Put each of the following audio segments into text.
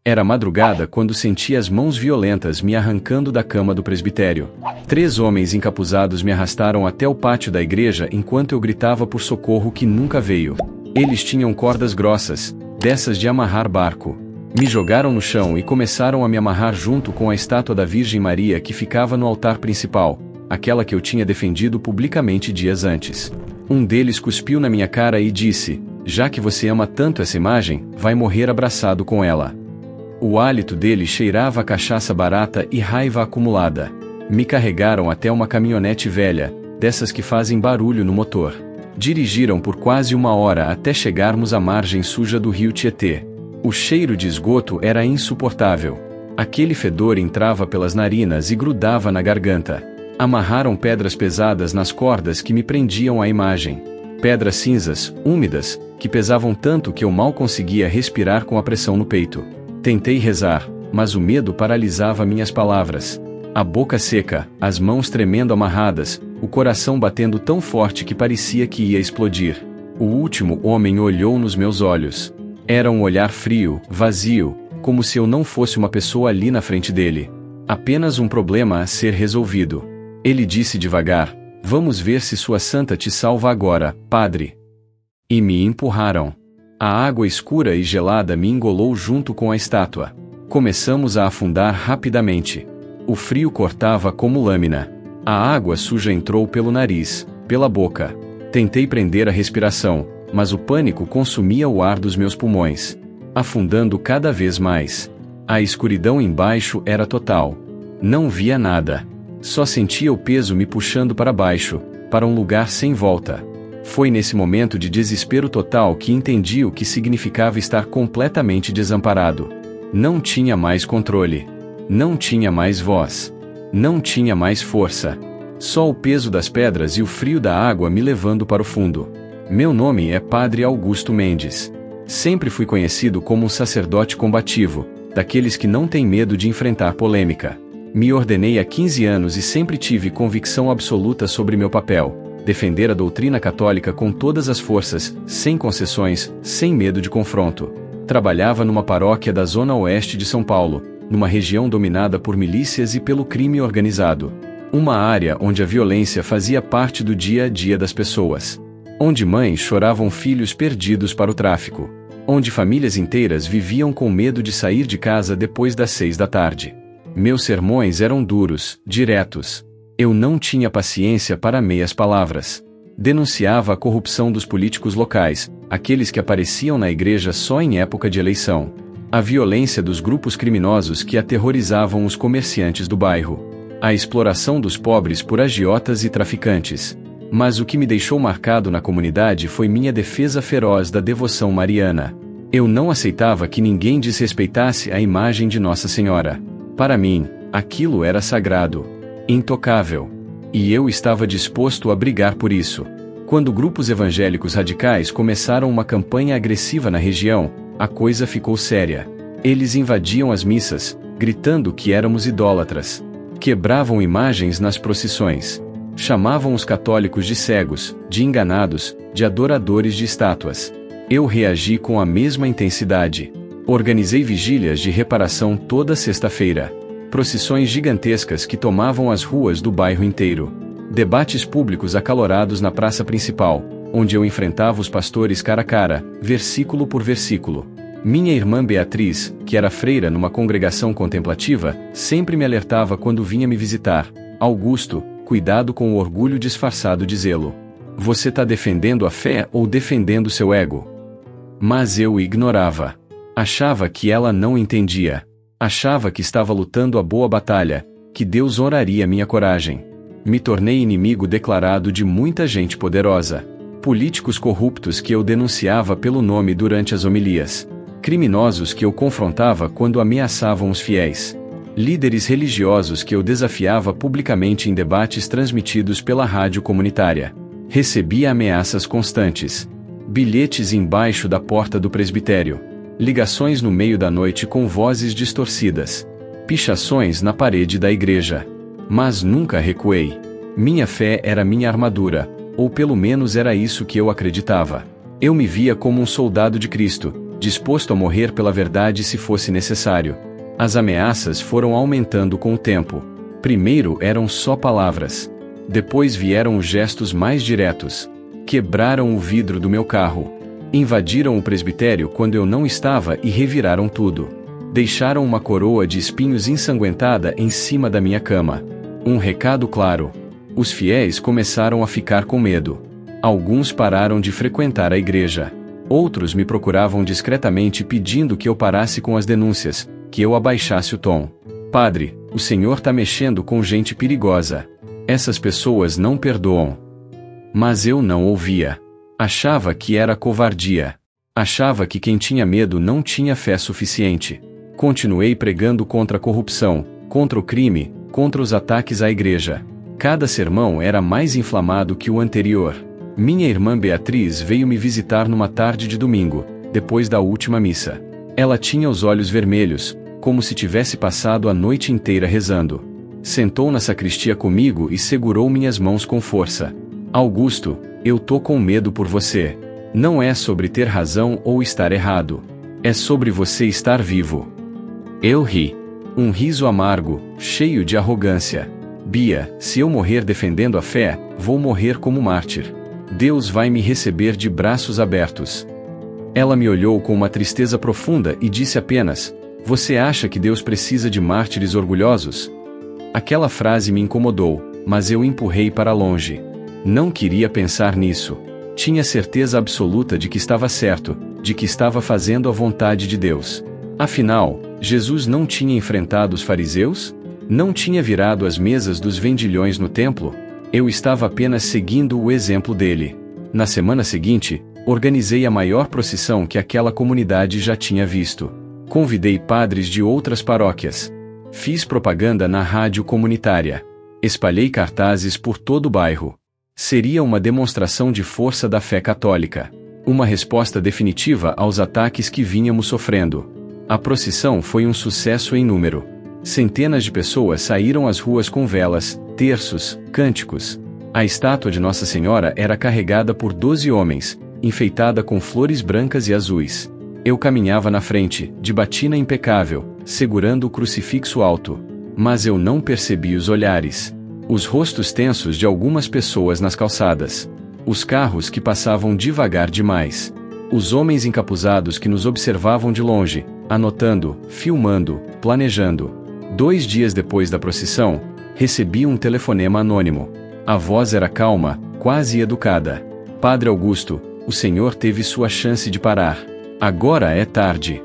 Era madrugada quando senti as mãos violentas me arrancando da cama do presbitério. 3 homens encapuzados me arrastaram até o pátio da igreja enquanto eu gritava por socorro que nunca veio. Eles tinham cordas grossas, dessas de amarrar barco. Me jogaram no chão e começaram a me amarrar junto com a estátua da Virgem Maria que ficava no altar principal, aquela que eu tinha defendido publicamente dias antes. Um deles cuspiu na minha cara e disse: "Já que você ama tanto essa imagem, vai morrer abraçado com ela." O hálito dele cheirava a cachaça barata e raiva acumulada. Me carregaram até uma caminhonete velha, dessas que fazem barulho no motor. Dirigiram por quase 1 hora até chegarmos à margem suja do rio Tietê. O cheiro de esgoto era insuportável. Aquele fedor entrava pelas narinas e grudava na garganta. Amarraram pedras pesadas nas cordas que me prendiam à imagem. Pedras cinzas, úmidas, que pesavam tanto que eu mal conseguia respirar com a pressão no peito. Tentei rezar, mas o medo paralisava minhas palavras. A boca seca, as mãos tremendo amarradas, o coração batendo tão forte que parecia que ia explodir. O último homem olhou nos meus olhos. Era um olhar frio, vazio, como se eu não fosse uma pessoa ali na frente dele. Apenas um problema a ser resolvido. Ele disse devagar: "Vamos ver se sua santa te salva agora, padre." E me empurraram. A água escura e gelada me engolou junto com a estátua. Começamos a afundar rapidamente. O frio cortava como lâmina. A água suja entrou pelo nariz, pela boca. Tentei prender a respiração, mas o pânico consumia o ar dos meus pulmões, afundando cada vez mais. A escuridão embaixo era total. Não via nada. Só sentia o peso me puxando para baixo, para um lugar sem volta. Foi nesse momento de desespero total que entendi o que significava estar completamente desamparado. Não tinha mais controle. Não tinha mais voz. Não tinha mais força. Só o peso das pedras e o frio da água me levando para o fundo. Meu nome é Padre Augusto Mendes. Sempre fui conhecido como um sacerdote combativo, daqueles que não têm medo de enfrentar polêmica. Me ordenei há 15 anos e sempre tive convicção absoluta sobre meu papel: defender a doutrina católica com todas as forças, sem concessões, sem medo de confronto. Trabalhava numa paróquia da zona oeste de São Paulo, numa região dominada por milícias e pelo crime organizado. Uma área onde a violência fazia parte do dia a dia das pessoas. Onde mães choravam filhos perdidos para o tráfico. Onde famílias inteiras viviam com medo de sair de casa depois das 6 da tarde. Meus sermões eram duros, diretos. Eu não tinha paciência para meias palavras. Denunciava a corrupção dos políticos locais, aqueles que apareciam na igreja só em época de eleição. A violência dos grupos criminosos que aterrorizavam os comerciantes do bairro. A exploração dos pobres por agiotas e traficantes. Mas o que me deixou marcado na comunidade foi minha defesa feroz da devoção mariana. Eu não aceitava que ninguém desrespeitasse a imagem de Nossa Senhora. Para mim, aquilo era sagrado, intocável. E eu estava disposto a brigar por isso. Quando grupos evangélicos radicais começaram uma campanha agressiva na região, a coisa ficou séria. Eles invadiam as missas, gritando que éramos idólatras. Quebravam imagens nas procissões. Chamavam os católicos de cegos, de enganados, de adoradores de estátuas. Eu reagi com a mesma intensidade. Organizei vigílias de reparação toda sexta-feira. Procissões gigantescas que tomavam as ruas do bairro inteiro. Debates públicos acalorados na praça principal, onde eu enfrentava os pastores cara a cara, versículo por versículo. Minha irmã Beatriz, que era freira numa congregação contemplativa, sempre me alertava quando vinha me visitar: "Augusto, cuidado com o orgulho disfarçado de zelo. Você está defendendo a fé ou defendendo seu ego?" Mas eu ignorava. Achava que ela não entendia. Achava que estava lutando a boa batalha, que Deus honraria minha coragem. Me tornei inimigo declarado de muita gente poderosa. Políticos corruptos que eu denunciava pelo nome durante as homilias. Criminosos que eu confrontava quando ameaçavam os fiéis. Líderes religiosos que eu desafiava publicamente em debates transmitidos pela rádio comunitária. Recebia ameaças constantes. Bilhetes embaixo da porta do presbitério. Ligações no meio da noite com vozes distorcidas. Pichações na parede da igreja. Mas nunca recuei. Minha fé era minha armadura, ou pelo menos era isso que eu acreditava. Eu me via como um soldado de Cristo, disposto a morrer pela verdade se fosse necessário. As ameaças foram aumentando com o tempo. Primeiro eram só palavras. Depois vieram os gestos mais diretos. Quebraram o vidro do meu carro. Invadiram o presbitério quando eu não estava e reviraram tudo. Deixaram uma coroa de espinhos ensanguentada em cima da minha cama. Um recado claro. Os fiéis começaram a ficar com medo. Alguns pararam de frequentar a igreja. Outros me procuravam discretamente pedindo que eu parasse com as denúncias, que eu abaixasse o tom. Padre, o senhor tá mexendo com gente perigosa. Essas pessoas não perdoam. Mas eu não ouvia. Achava que era covardia. Achava que quem tinha medo não tinha fé suficiente. Continuei pregando contra a corrupção, contra o crime, contra os ataques à igreja. Cada sermão era mais inflamado que o anterior. Minha irmã Beatriz veio me visitar numa tarde de domingo, depois da última missa. Ela tinha os olhos vermelhos, como se tivesse passado a noite inteira rezando. Sentou na sacristia comigo e segurou minhas mãos com força. Augusto, eu tô com medo por você. Não é sobre ter razão ou estar errado. É sobre você estar vivo. Eu ri. Um riso amargo, cheio de arrogância. Bia, se eu morrer defendendo a fé, vou morrer como mártir. Deus vai me receber de braços abertos. Ela me olhou com uma tristeza profunda e disse apenas: você acha que Deus precisa de mártires orgulhosos? Aquela frase me incomodou, mas eu empurrei para longe. Não queria pensar nisso. Tinha certeza absoluta de que estava certo, de que estava fazendo a vontade de Deus. Afinal, Jesus não tinha enfrentado os fariseus? Não tinha virado as mesas dos vendilhões no templo? Eu estava apenas seguindo o exemplo dele. Na semana seguinte, organizei a maior procissão que aquela comunidade já tinha visto. Convidei padres de outras paróquias. Fiz propaganda na rádio comunitária. Espalhei cartazes por todo o bairro. Seria uma demonstração de força da fé católica. Uma resposta definitiva aos ataques que vínhamos sofrendo. A procissão foi um sucesso em número. Centenas de pessoas saíram às ruas com velas, terços, cânticos. A estátua de Nossa Senhora era carregada por 12 homens, enfeitada com flores brancas e azuis. Eu caminhava na frente, de batina impecável, segurando o crucifixo alto. Mas eu não percebi os olhares. Os rostos tensos de algumas pessoas nas calçadas. Os carros que passavam devagar demais. Os homens encapuzados que nos observavam de longe, anotando, filmando, planejando. 2 dias depois da procissão, recebi um telefonema anônimo. A voz era calma, quase educada. Padre Augusto, o senhor teve sua chance de parar. Agora é tarde.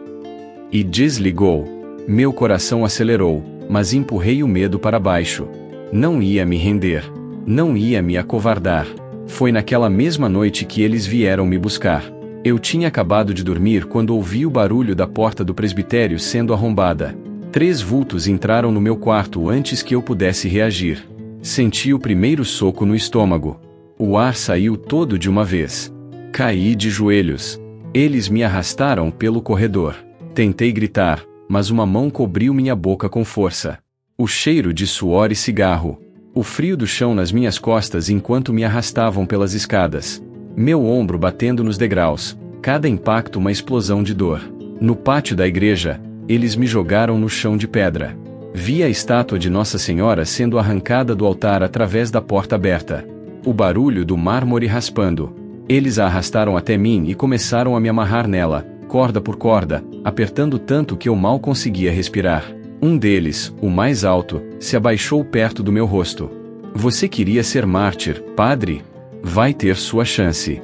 E desligou. Meu coração acelerou, mas empurrei o medo para baixo. Não ia me render. Não ia me acovardar. Foi naquela mesma noite que eles vieram me buscar. Eu tinha acabado de dormir quando ouvi o barulho da porta do presbitério sendo arrombada. 3 vultos entraram no meu quarto antes que eu pudesse reagir. Senti o primeiro soco no estômago. O ar saiu todo de uma vez. Caí de joelhos. Eles me arrastaram pelo corredor. Tentei gritar, mas uma mão cobriu minha boca com força. O cheiro de suor e cigarro. O frio do chão nas minhas costas enquanto me arrastavam pelas escadas. Meu ombro batendo nos degraus. Cada impacto uma explosão de dor. No pátio da igreja, eles me jogaram no chão de pedra. Vi a estátua de Nossa Senhora sendo arrancada do altar através da porta aberta. O barulho do mármore raspando. Eles a arrastaram até mim e começaram a me amarrar nela, corda por corda, apertando tanto que eu mal conseguia respirar. Um deles, o mais alto, se abaixou perto do meu rosto. Você queria ser mártir, padre? Vai ter sua chance.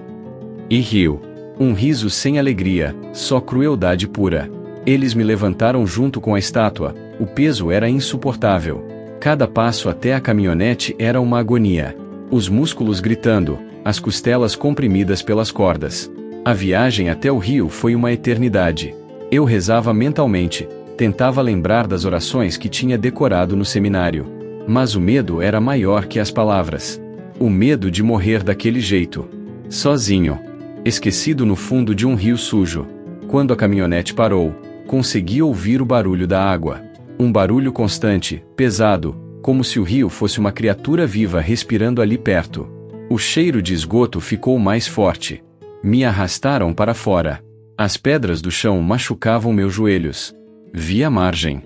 E riu. Um riso sem alegria, só crueldade pura. Eles me levantaram junto com a estátua. O peso era insuportável. Cada passo até a caminhonete era uma agonia. Os músculos gritando, as costelas comprimidas pelas cordas. A viagem até o rio foi uma eternidade. Eu rezava mentalmente, tentava lembrar das orações que tinha decorado no seminário. Mas o medo era maior que as palavras. O medo de morrer daquele jeito. Sozinho. Esquecido no fundo de um rio sujo. Quando a caminhonete parou, consegui ouvir o barulho da água. Um barulho constante, pesado, como se o rio fosse uma criatura viva respirando ali perto. O cheiro de esgoto ficou mais forte. Me arrastaram para fora. As pedras do chão machucavam meus joelhos. Vi a margem.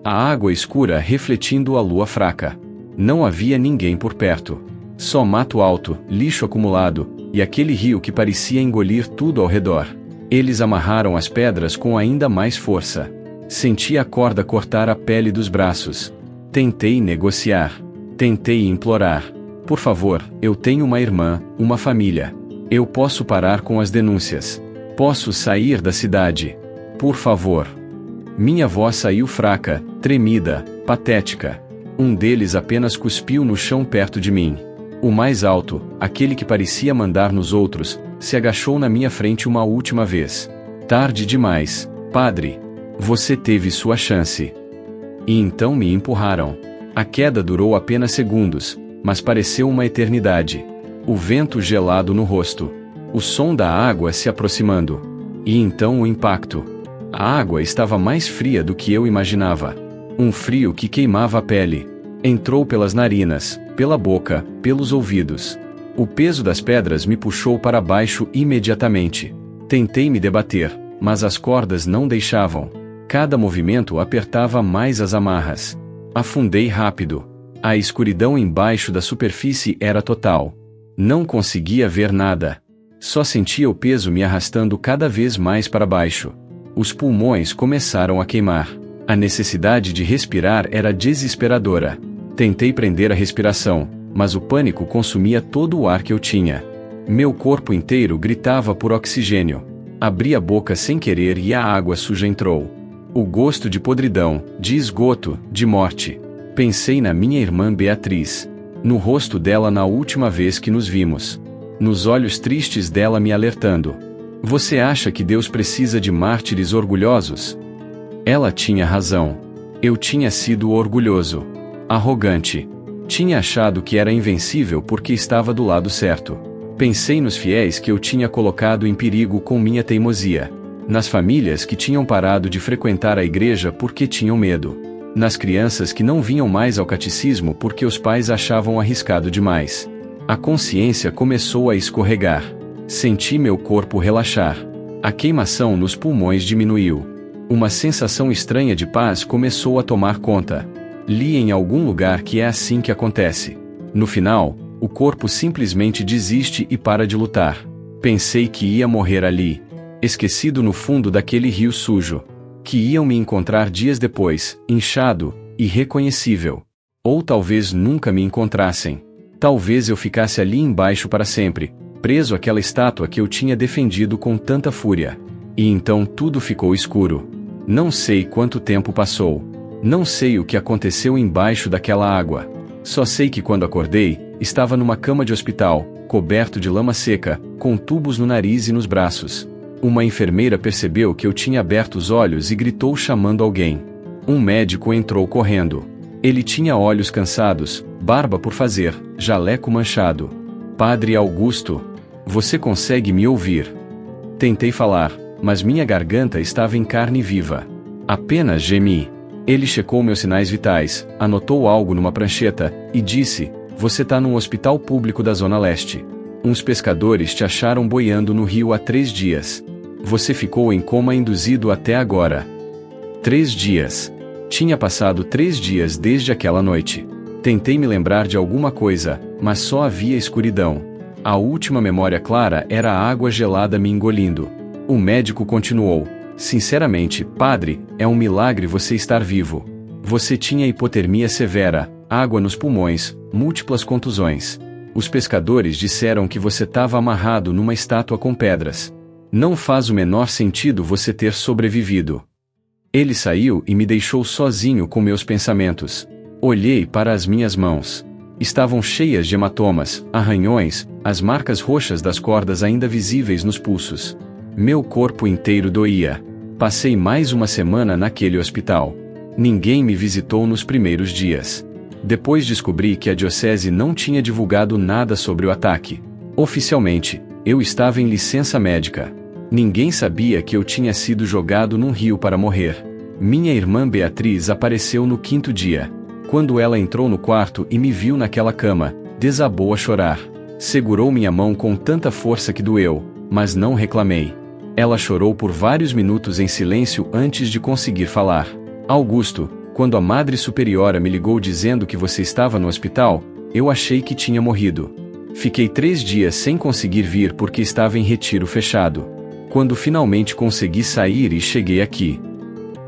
A água escura refletindo a lua fraca. Não havia ninguém por perto. Só mato alto, lixo acumulado, e aquele rio que parecia engolir tudo ao redor. Eles amarraram as pedras com ainda mais força. Senti a corda cortar a pele dos braços. Tentei negociar. Tentei implorar. Por favor, eu tenho uma irmã, uma família. Eu posso parar com as denúncias. Posso sair da cidade. Por favor. Minha voz saiu fraca, tremida, patética. Um deles apenas cuspiu no chão perto de mim. O mais alto, aquele que parecia mandar nos outros, se agachou na minha frente uma última vez. Tarde demais, padre. Você teve sua chance. E então me empurraram. A queda durou apenas segundos, mas pareceu uma eternidade. O vento gelado no rosto. O som da água se aproximando. E então o impacto. A água estava mais fria do que eu imaginava. Um frio que queimava a pele. Entrou pelas narinas, pela boca, pelos ouvidos. O peso das pedras me puxou para baixo imediatamente. Tentei me debater, mas as cordas não deixavam. Cada movimento apertava mais as amarras. Afundei rápido. A escuridão embaixo da superfície era total. Não conseguia ver nada. Só sentia o peso me arrastando cada vez mais para baixo. Os pulmões começaram a queimar. A necessidade de respirar era desesperadora. Tentei prender a respiração, mas o pânico consumia todo o ar que eu tinha. Meu corpo inteiro gritava por oxigênio. Abri a boca sem querer e a água suja entrou. O gosto de podridão, de esgoto, de morte. Pensei na minha irmã Beatriz. No rosto dela na última vez que nos vimos. Nos olhos tristes dela me alertando. Você acha que Deus precisa de mártires orgulhosos? Ela tinha razão. Eu tinha sido orgulhoso. Arrogante. Tinha achado que era invencível porque estava do lado certo. Pensei nos fiéis que eu tinha colocado em perigo com minha teimosia. Nas famílias que tinham parado de frequentar a igreja porque tinham medo. Nas crianças que não vinham mais ao catecismo porque os pais achavam arriscado demais. A consciência começou a escorregar. Senti meu corpo relaxar. A queimação nos pulmões diminuiu. Uma sensação estranha de paz começou a tomar conta. Li em algum lugar que é assim que acontece. No final, o corpo simplesmente desiste e para de lutar. Pensei que ia morrer ali. Esquecido no fundo daquele rio sujo. Que iam me encontrar dias depois, inchado, irreconhecível. Ou talvez nunca me encontrassem. Talvez eu ficasse ali embaixo para sempre, preso àquela estátua que eu tinha defendido com tanta fúria. E então tudo ficou escuro. Não sei quanto tempo passou. Não sei o que aconteceu embaixo daquela água. Só sei que quando acordei, estava numa cama de hospital, coberto de lama seca, com tubos no nariz e nos braços. Uma enfermeira percebeu que eu tinha aberto os olhos e gritou chamando alguém. Um médico entrou correndo. Ele tinha olhos cansados, barba por fazer, jaleco manchado. Padre Augusto, você consegue me ouvir? Tentei falar, mas minha garganta estava em carne viva. Apenas gemi. Ele checou meus sinais vitais, anotou algo numa prancheta, e disse, você tá num hospital público da Zona Leste. Uns pescadores te acharam boiando no rio há 3 dias. Você ficou em coma induzido até agora. 3 dias. Tinha passado 3 dias desde aquela noite. Tentei me lembrar de alguma coisa, mas só havia escuridão. A última memória clara era a água gelada me engolindo. O médico continuou. Sinceramente, padre, é um milagre você estar vivo. Você tinha hipotermia severa, água nos pulmões, múltiplas contusões. Os pescadores disseram que você estava amarrado numa estátua com pedras. Não faz o menor sentido você ter sobrevivido. Ele saiu e me deixou sozinho com meus pensamentos. Olhei para as minhas mãos. Estavam cheias de hematomas, arranhões, as marcas roxas das cordas ainda visíveis nos pulsos. Meu corpo inteiro doía. Passei mais uma semana naquele hospital. Ninguém me visitou nos primeiros dias. Depois descobri que a diocese não tinha divulgado nada sobre o ataque. Oficialmente, eu estava em licença médica. Ninguém sabia que eu tinha sido jogado num rio para morrer. Minha irmã Beatriz apareceu no 5º dia. Quando ela entrou no quarto e me viu naquela cama, desabou a chorar. Segurou minha mão com tanta força que doeu, mas não reclamei. Ela chorou por vários minutos em silêncio antes de conseguir falar. Augusto, quando a Madre Superiora me ligou dizendo que você estava no hospital, eu achei que tinha morrido. Fiquei 3 dias sem conseguir vir porque estava em retiro fechado. Quando finalmente consegui sair e cheguei aqui.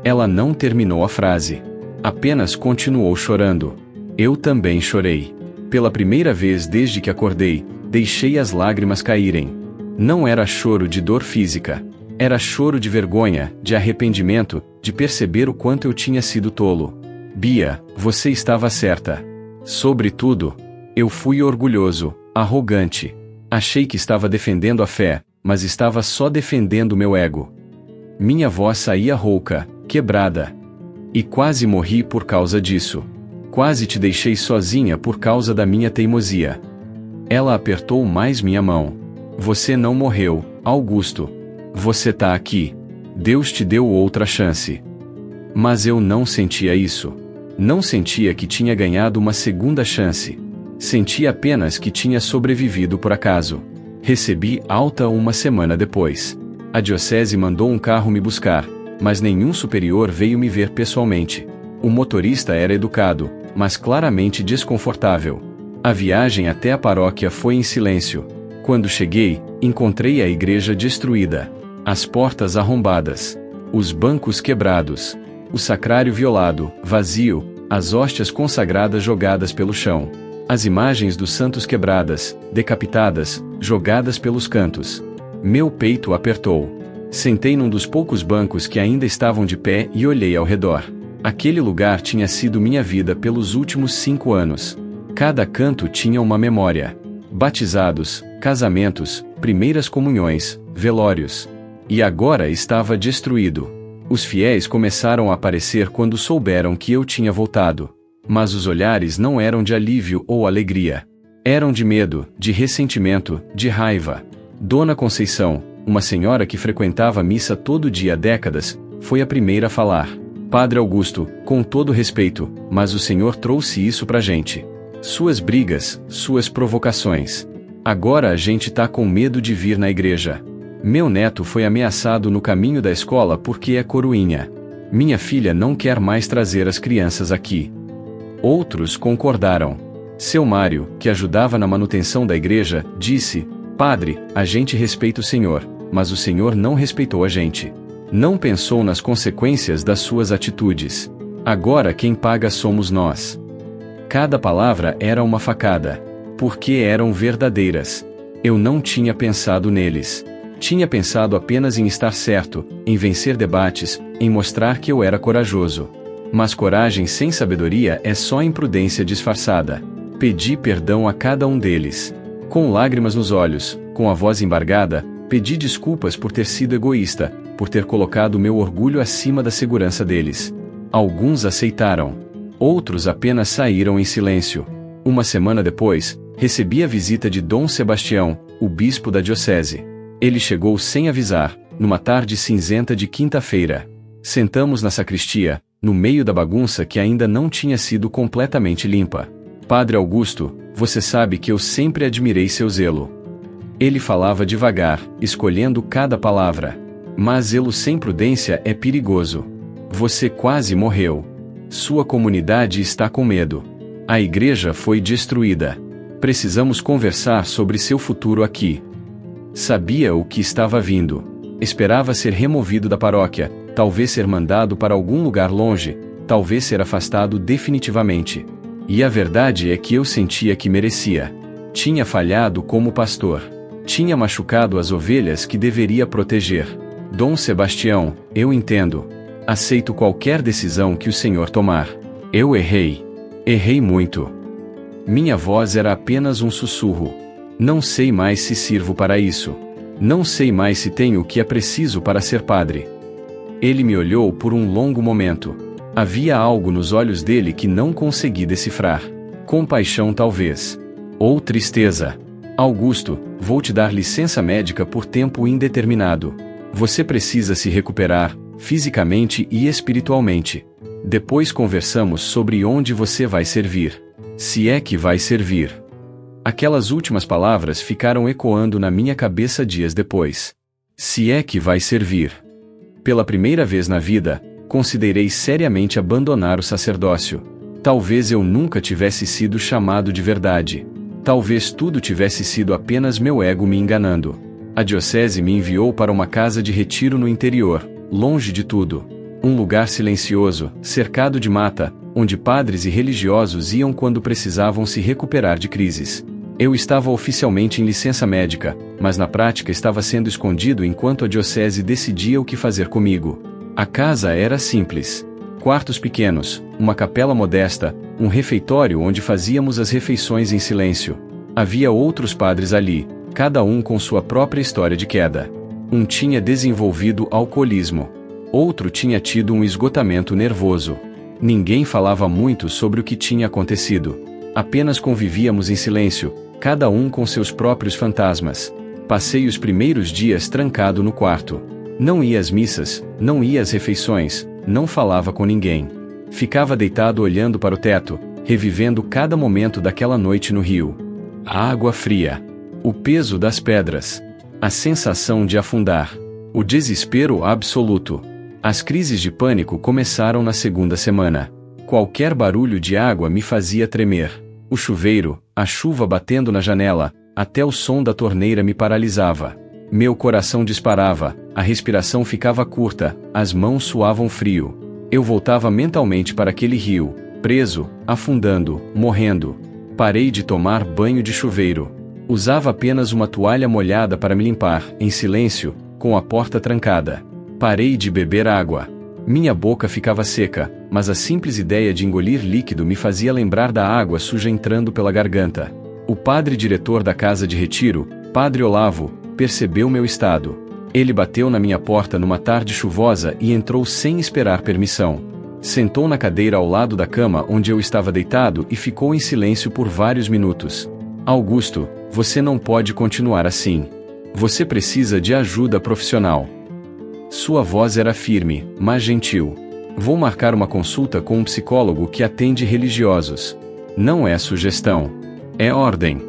Ela não terminou a frase. Apenas continuou chorando. Eu também chorei. Pela primeira vez desde que acordei, deixei as lágrimas caírem. Não era choro de dor física. Era choro de vergonha, de arrependimento, de perceber o quanto eu tinha sido tolo. Bia, você estava certa. Sobretudo, eu fui orgulhoso, arrogante. Achei que estava defendendo a fé, mas estava só defendendo meu ego. Minha voz saía rouca, quebrada. E quase morri por causa disso. Quase te deixei sozinha por causa da minha teimosia. Ela apertou mais minha mão. Você não morreu, Augusto. Você tá aqui. Deus te deu outra chance. Mas eu não sentia isso. Não sentia que tinha ganhado uma segunda chance. Sentia apenas que tinha sobrevivido por acaso. Recebi alta uma semana depois. A diocese mandou um carro me buscar, mas nenhum superior veio me ver pessoalmente. O motorista era educado, mas claramente desconfortável. A viagem até a paróquia foi em silêncio. Quando cheguei, encontrei a igreja destruída. As portas arrombadas. Os bancos quebrados. O sacrário violado, vazio, as hóstias consagradas jogadas pelo chão. As imagens dos santos quebradas, decapitadas, jogadas pelos cantos. Meu peito apertou. Sentei num dos poucos bancos que ainda estavam de pé e olhei ao redor. Aquele lugar tinha sido minha vida pelos últimos 5 anos. Cada canto tinha uma memória. Batizados, casamentos, primeiras comunhões, velórios. E agora estava destruído. Os fiéis começaram a aparecer quando souberam que eu tinha voltado. Mas os olhares não eram de alívio ou alegria. Eram de medo, de ressentimento, de raiva. Dona Conceição, uma senhora que frequentava a missa todo dia há décadas, foi a primeira a falar. Padre Augusto, com todo respeito, mas o senhor trouxe isso pra gente. Suas brigas, suas provocações. Agora a gente tá com medo de vir na igreja. Meu neto foi ameaçado no caminho da escola porque é coroinha. Minha filha não quer mais trazer as crianças aqui. Outros concordaram. Seu Mário, que ajudava na manutenção da igreja, disse: Padre, a gente respeita o senhor, mas o senhor não respeitou a gente. Não pensou nas consequências das suas atitudes. Agora quem paga somos nós. Cada palavra era uma facada. Porque eram verdadeiras. Eu não tinha pensado neles. Tinha pensado apenas em estar certo, em vencer debates, em mostrar que eu era corajoso. Mas coragem sem sabedoria é só imprudência disfarçada. Pedi perdão a cada um deles. Com lágrimas nos olhos, com a voz embargada, pedi desculpas por ter sido egoísta, por ter colocado meu orgulho acima da segurança deles. Alguns aceitaram. Outros apenas saíram em silêncio. Uma semana depois, recebi a visita de Dom Sebastião, o bispo da diocese. Ele chegou sem avisar, numa tarde cinzenta de quinta-feira. Sentamos na sacristia, no meio da bagunça que ainda não tinha sido completamente limpa. Padre Augusto, você sabe que eu sempre admirei seu zelo. Ele falava devagar, escolhendo cada palavra. Mas zelo sem prudência é perigoso. Você quase morreu. Sua comunidade está com medo. A igreja foi destruída. Precisamos conversar sobre seu futuro aqui. Sabia o que estava vindo. Esperava ser removido da paróquia, talvez ser mandado para algum lugar longe, talvez ser afastado definitivamente. E a verdade é que eu sentia que merecia. Tinha falhado como pastor. Tinha machucado as ovelhas que deveria proteger. Dom Sebastião, eu entendo. Aceito qualquer decisão que o senhor tomar. Eu errei. Errei muito. Minha voz era apenas um sussurro. Não sei mais se sirvo para isso. Não sei mais se tenho o que é preciso para ser padre. Ele me olhou por um longo momento. Havia algo nos olhos dele que não consegui decifrar. Compaixão talvez. Ou tristeza. Augusto, vou te dar licença médica por tempo indeterminado. Você precisa se recuperar, fisicamente e espiritualmente. Depois conversamos sobre onde você vai servir. Se é que vai servir. Aquelas últimas palavras ficaram ecoando na minha cabeça dias depois. Se é que vai servir. Pela primeira vez na vida, considerei seriamente abandonar o sacerdócio. Talvez eu nunca tivesse sido chamado de verdade. Talvez tudo tivesse sido apenas meu ego me enganando. A diocese me enviou para uma casa de retiro no interior, longe de tudo. Um lugar silencioso, cercado de mata, onde padres e religiosos iam quando precisavam se recuperar de crises. Eu estava oficialmente em licença médica, mas na prática estava sendo escondido enquanto a diocese decidia o que fazer comigo. A casa era simples. Quartos pequenos, uma capela modesta, um refeitório onde fazíamos as refeições em silêncio. Havia outros padres ali, cada um com sua própria história de queda. Um tinha desenvolvido alcoolismo. Outro tinha tido um esgotamento nervoso. Ninguém falava muito sobre o que tinha acontecido. Apenas convivíamos em silêncio, cada um com seus próprios fantasmas. Passei os primeiros dias trancado no quarto. Não ia às missas, não ia às refeições, não falava com ninguém. Ficava deitado olhando para o teto, revivendo cada momento daquela noite no rio. A água fria. O peso das pedras. A sensação de afundar. O desespero absoluto. As crises de pânico começaram na segunda semana. Qualquer barulho de água me fazia tremer. O chuveiro, a chuva batendo na janela, até o som da torneira me paralisava. Meu coração disparava, a respiração ficava curta, as mãos suavam frio. Eu voltava mentalmente para aquele rio, preso, afundando, morrendo. Parei de tomar banho de chuveiro. Usava apenas uma toalha molhada para me limpar, em silêncio, com a porta trancada. Parei de beber água. Minha boca ficava seca, mas a simples ideia de engolir líquido me fazia lembrar da água suja entrando pela garganta. O padre diretor da casa de retiro, Padre Olavo, percebeu meu estado. Ele bateu na minha porta numa tarde chuvosa e entrou sem esperar permissão. Sentou na cadeira ao lado da cama onde eu estava deitado e ficou em silêncio por vários minutos. Augusto, você não pode continuar assim. Você precisa de ajuda profissional. Sua voz era firme, mas gentil. Vou marcar uma consulta com um psicólogo que atende religiosos. Não é sugestão. É ordem.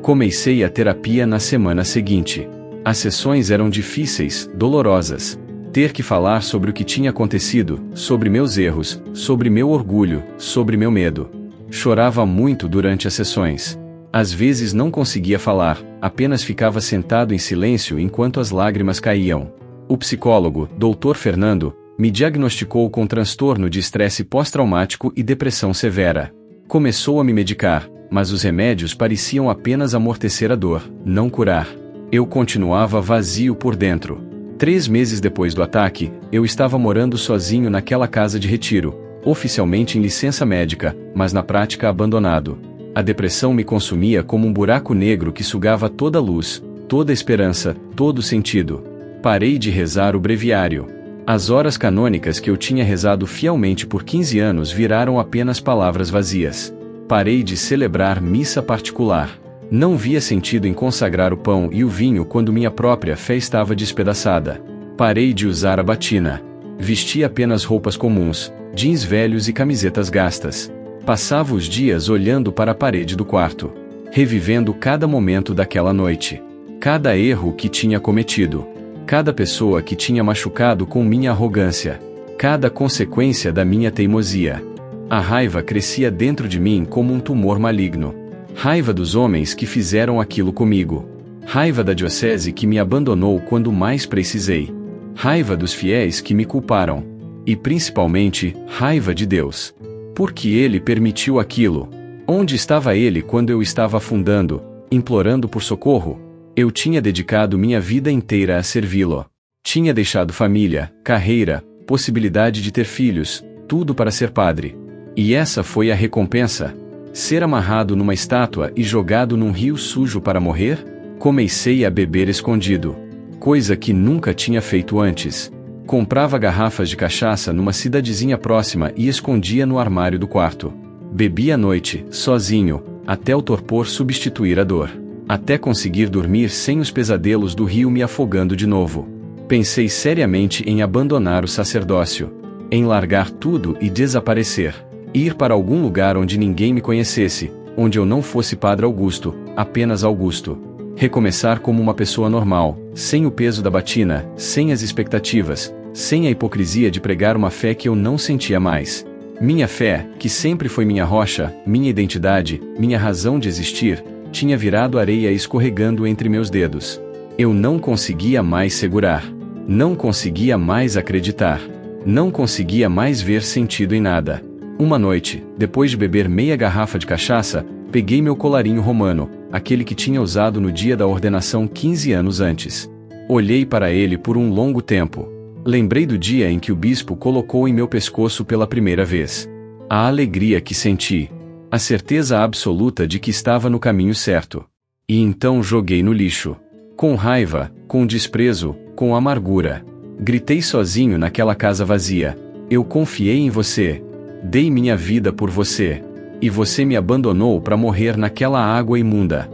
Comecei a terapia na semana seguinte. As sessões eram difíceis, dolorosas. Ter que falar sobre o que tinha acontecido, sobre meus erros, sobre meu orgulho, sobre meu medo. Chorava muito durante as sessões. Às vezes não conseguia falar, apenas ficava sentado em silêncio enquanto as lágrimas caíam. O psicólogo, Dr. Fernando, me diagnosticou com transtorno de estresse pós-traumático e depressão severa. Começou a me medicar, mas os remédios pareciam apenas amortecer a dor, não curar. Eu continuava vazio por dentro. 3 meses depois do ataque, eu estava morando sozinho naquela casa de retiro, oficialmente em licença médica, mas na prática abandonado. A depressão me consumia como um buraco negro que sugava toda a luz, toda a esperança, todo o sentido. Parei de rezar o breviário. As horas canônicas que eu tinha rezado fielmente por 15 anos viraram apenas palavras vazias. Parei de celebrar missa particular. Não via sentido em consagrar o pão e o vinho quando minha própria fé estava despedaçada. Parei de usar a batina. Vestia apenas roupas comuns, jeans velhos e camisetas gastas. Passava os dias olhando para a parede do quarto, revivendo cada momento daquela noite. Cada erro que tinha cometido. Cada pessoa que tinha machucado com minha arrogância. Cada consequência da minha teimosia. A raiva crescia dentro de mim como um tumor maligno. Raiva dos homens que fizeram aquilo comigo. Raiva da diocese que me abandonou quando mais precisei. Raiva dos fiéis que me culparam. E principalmente, raiva de Deus. Por que Ele permitiu aquilo? Onde estava Ele quando eu estava afundando, implorando por socorro? Eu tinha dedicado minha vida inteira a servi-lo. Tinha deixado família, carreira, possibilidade de ter filhos, tudo para ser padre. E essa foi a recompensa? Ser amarrado numa estátua e jogado num rio sujo para morrer? Comecei a beber escondido. Coisa que nunca tinha feito antes. Comprava garrafas de cachaça numa cidadezinha próxima e escondia no armário do quarto. Bebia à noite, sozinho, até o torpor substituir a dor. Até conseguir dormir sem os pesadelos do rio me afogando de novo. Pensei seriamente em abandonar o sacerdócio. Em largar tudo e desaparecer. Ir para algum lugar onde ninguém me conhecesse, onde eu não fosse Padre Augusto, apenas Augusto. Recomeçar como uma pessoa normal, sem o peso da batina, sem as expectativas, sem a hipocrisia de pregar uma fé que eu não sentia mais. Minha fé, que sempre foi minha rocha, minha identidade, minha razão de existir, tinha virado areia escorregando entre meus dedos. Eu não conseguia mais segurar. Não conseguia mais acreditar. Não conseguia mais ver sentido em nada. Uma noite, depois de beber meia garrafa de cachaça, peguei meu colarinho romano, aquele que tinha usado no dia da ordenação 15 anos antes. Olhei para ele por um longo tempo. Lembrei do dia em que o bispo colocou em meu pescoço pela primeira vez. A alegria que senti. A certeza absoluta de que estava no caminho certo. E então joguei no lixo. Com raiva, com desprezo, com amargura. Gritei sozinho naquela casa vazia. Eu confiei em você. Dei minha vida por você. E você me abandonou para morrer naquela água imunda.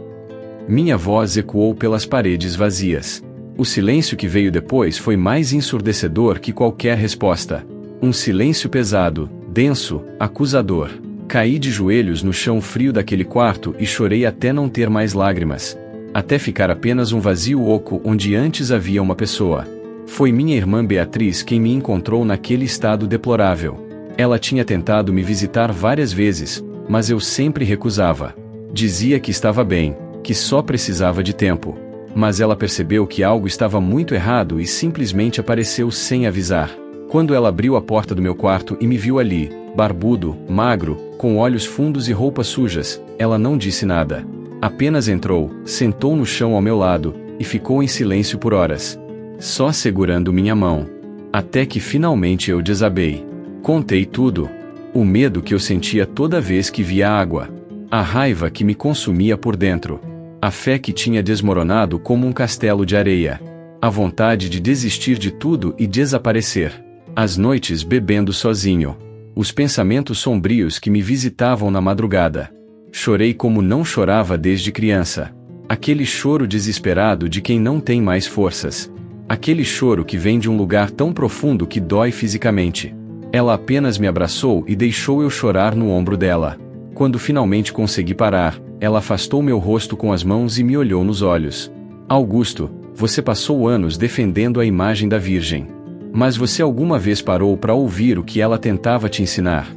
Minha voz ecoou pelas paredes vazias. O silêncio que veio depois foi mais ensurdecedor que qualquer resposta. Um silêncio pesado, denso, acusador. Caí de joelhos no chão frio daquele quarto e chorei até não ter mais lágrimas. Até ficar apenas um vazio oco onde antes havia uma pessoa. Foi minha irmã Beatriz quem me encontrou naquele estado deplorável. Ela tinha tentado me visitar várias vezes, mas eu sempre recusava. Dizia que estava bem, que só precisava de tempo. Mas ela percebeu que algo estava muito errado e simplesmente apareceu sem avisar. Quando ela abriu a porta do meu quarto e me viu ali, barbudo, magro, com olhos fundos e roupas sujas, ela não disse nada. Apenas entrou, sentou no chão ao meu lado, e ficou em silêncio por horas. Só segurando minha mão. Até que finalmente eu desabei. Contei tudo. O medo que eu sentia toda vez que via água. A raiva que me consumia por dentro. A fé que tinha desmoronado como um castelo de areia. A vontade de desistir de tudo e desaparecer. As noites bebendo sozinho. Os pensamentos sombrios que me visitavam na madrugada. Chorei como não chorava desde criança. Aquele choro desesperado de quem não tem mais forças. Aquele choro que vem de um lugar tão profundo que dói fisicamente. Ela apenas me abraçou e deixou eu chorar no ombro dela. Quando finalmente consegui parar, ela afastou meu rosto com as mãos e me olhou nos olhos. Augusto, você passou anos defendendo a imagem da Virgem. Mas você alguma vez parou para ouvir o que ela tentava te ensinar?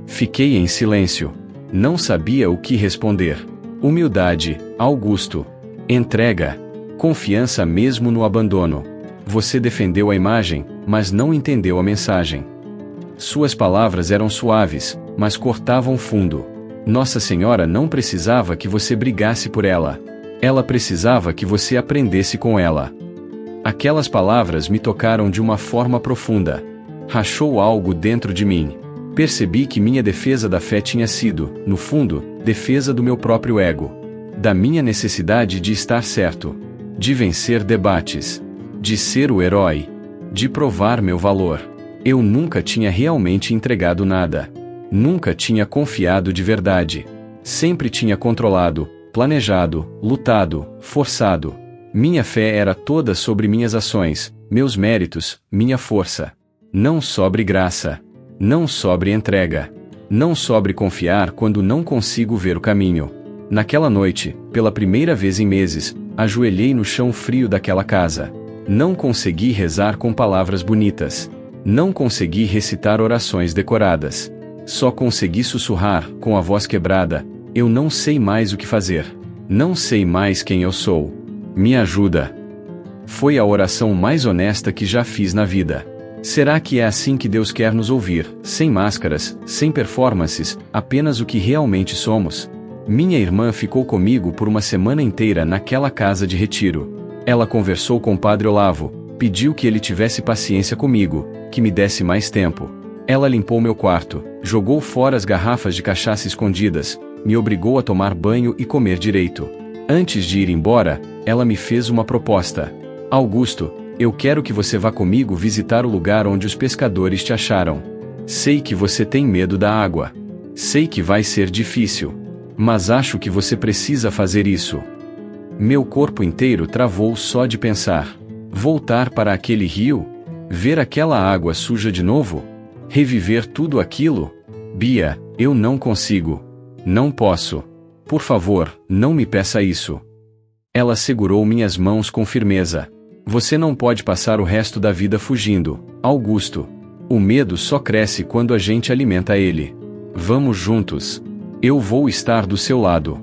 Fiquei em silêncio. Não sabia o que responder. Humildade, Augusto. Entrega. Confiança mesmo no abandono. Você defendeu a imagem, mas não entendeu a mensagem. Suas palavras eram suaves, mas cortavam fundo. Nossa Senhora não precisava que você brigasse por ela. Ela precisava que você aprendesse com ela. Aquelas palavras me tocaram de uma forma profunda. Rachou algo dentro de mim. Percebi que minha defesa da fé tinha sido, no fundo, defesa do meu próprio ego. Da minha necessidade de estar certo. De vencer debates. De ser o herói. De provar meu valor. Eu nunca tinha realmente entregado nada. Nunca tinha confiado de verdade. Sempre tinha controlado, planejado, lutado, forçado. Minha fé era toda sobre minhas ações, meus méritos, minha força. Não sobre graça. Não sobre entrega. Não sobre confiar quando não consigo ver o caminho. Naquela noite, pela primeira vez em meses, ajoelhei no chão frio daquela casa. Não consegui rezar com palavras bonitas. Não consegui recitar orações decoradas. Só consegui sussurrar, com a voz quebrada, eu não sei mais o que fazer. Não sei mais quem eu sou. Me ajuda. Foi a oração mais honesta que já fiz na vida. Será que é assim que Deus quer nos ouvir, sem máscaras, sem performances, apenas o que realmente somos? Minha irmã ficou comigo por uma semana inteira naquela casa de retiro. Ela conversou com o Padre Olavo, pediu que ele tivesse paciência comigo, que me desse mais tempo. Ela limpou meu quarto, jogou fora as garrafas de cachaça escondidas, me obrigou a tomar banho e comer direito. Antes de ir embora, ela me fez uma proposta. Augusto, eu quero que você vá comigo visitar o lugar onde os pescadores te acharam. Sei que você tem medo da água. Sei que vai ser difícil. Mas acho que você precisa fazer isso. Meu corpo inteiro travou só de pensar. Voltar para aquele rio? Ver aquela água suja de novo? Reviver tudo aquilo? Bia, eu não consigo. Não posso. Por favor, não me peça isso. Ela segurou minhas mãos com firmeza. Você não pode passar o resto da vida fugindo, Augusto. O medo só cresce quando a gente alimenta ele. Vamos juntos. Eu vou estar do seu lado.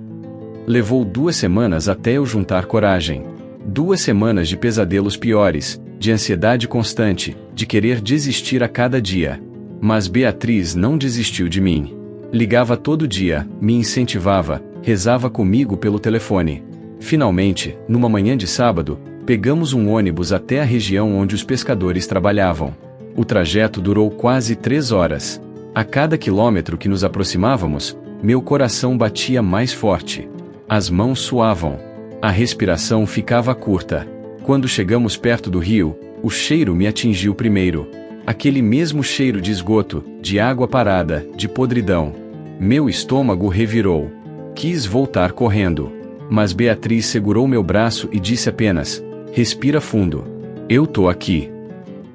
Levou 2 semanas até eu juntar coragem. 2 semanas de pesadelos piores, de ansiedade constante, de querer desistir a cada dia. Mas Beatriz não desistiu de mim. Ligava todo dia, me incentivava, rezava comigo pelo telefone. Finalmente, numa manhã de sábado, pegamos um ônibus até a região onde os pescadores trabalhavam. O trajeto durou quase 3 horas. A cada quilômetro que nos aproximávamos, meu coração batia mais forte. As mãos suavam. A respiração ficava curta. Quando chegamos perto do rio, o cheiro me atingiu primeiro. Aquele mesmo cheiro de esgoto, de água parada, de podridão. Meu estômago revirou. Quis voltar correndo. Mas Beatriz segurou meu braço e disse apenas: respira fundo. Eu tô aqui.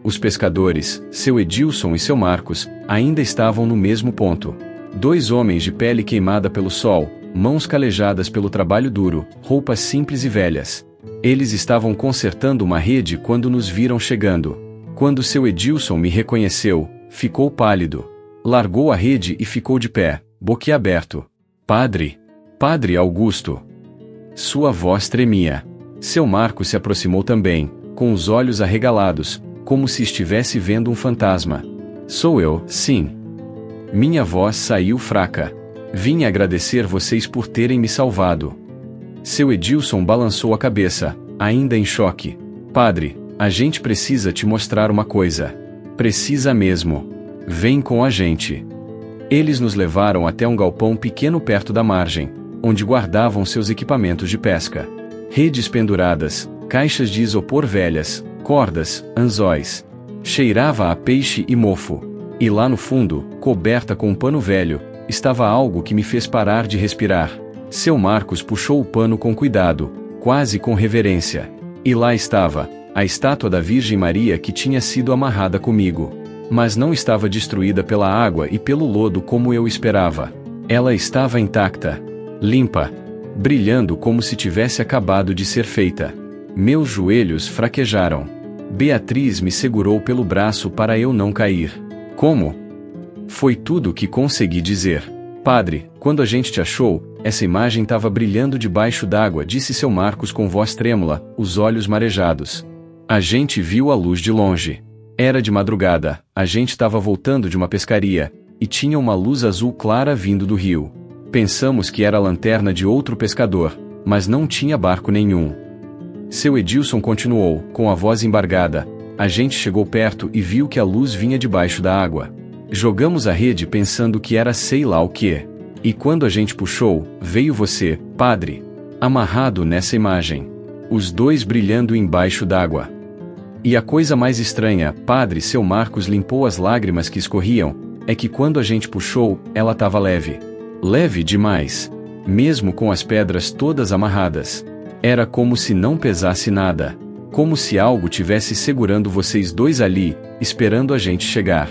Os pescadores, seu Edilson e seu Marcos, ainda estavam no mesmo ponto. 2 homens de pele queimada pelo sol, mãos calejadas pelo trabalho duro, roupas simples e velhas. Eles estavam consertando uma rede quando nos viram chegando. Quando seu Edilson me reconheceu, ficou pálido. Largou a rede e ficou de pé, boquiaberto. Padre! Padre Augusto! Sua voz tremia. Seu Marcos se aproximou também, com os olhos arregalados, como se estivesse vendo um fantasma. Sou eu, sim. Minha voz saiu fraca. Vim agradecer vocês por terem me salvado. Seu Edilson balançou a cabeça, ainda em choque. Padre, a gente precisa te mostrar uma coisa. Precisa mesmo. Vem com a gente. Eles nos levaram até um galpão pequeno perto da margem, onde guardavam seus equipamentos de pesca. Redes penduradas, caixas de isopor velhas, cordas, anzóis. Cheirava a peixe e mofo. E lá no fundo, coberta com um pano velho, estava algo que me fez parar de respirar. Seu Marcos puxou o pano com cuidado, quase com reverência. E lá estava, a estátua da Virgem Maria que tinha sido amarrada comigo. Mas não estava destruída pela água e pelo lodo como eu esperava. Ela estava intacta, limpa, brilhando como se tivesse acabado de ser feita. Meus joelhos fraquejaram. Beatriz me segurou pelo braço para eu não cair. Como? Foi tudo o que consegui dizer. Padre, quando a gente te achou, essa imagem estava brilhando debaixo d'água, disse seu Marcos com voz trêmula, os olhos marejados. A gente viu a luz de longe. Era de madrugada, a gente estava voltando de uma pescaria, e tinha uma luz azul clara vindo do rio. Pensamos que era a lanterna de outro pescador, mas não tinha barco nenhum. Seu Edilson continuou, com a voz embargada. A gente chegou perto e viu que a luz vinha debaixo da água. Jogamos a rede pensando que era sei lá o quê. E quando a gente puxou, veio você, padre, amarrado nessa imagem. Os 2 brilhando embaixo d'água. E a coisa mais estranha, padre, seu Marcos limpou as lágrimas que escorriam, é que quando a gente puxou, ela estava leve. Leve demais. Mesmo com as pedras todas amarradas. Era como se não pesasse nada. Como se algo tivesse segurando vocês 2 ali, esperando a gente chegar.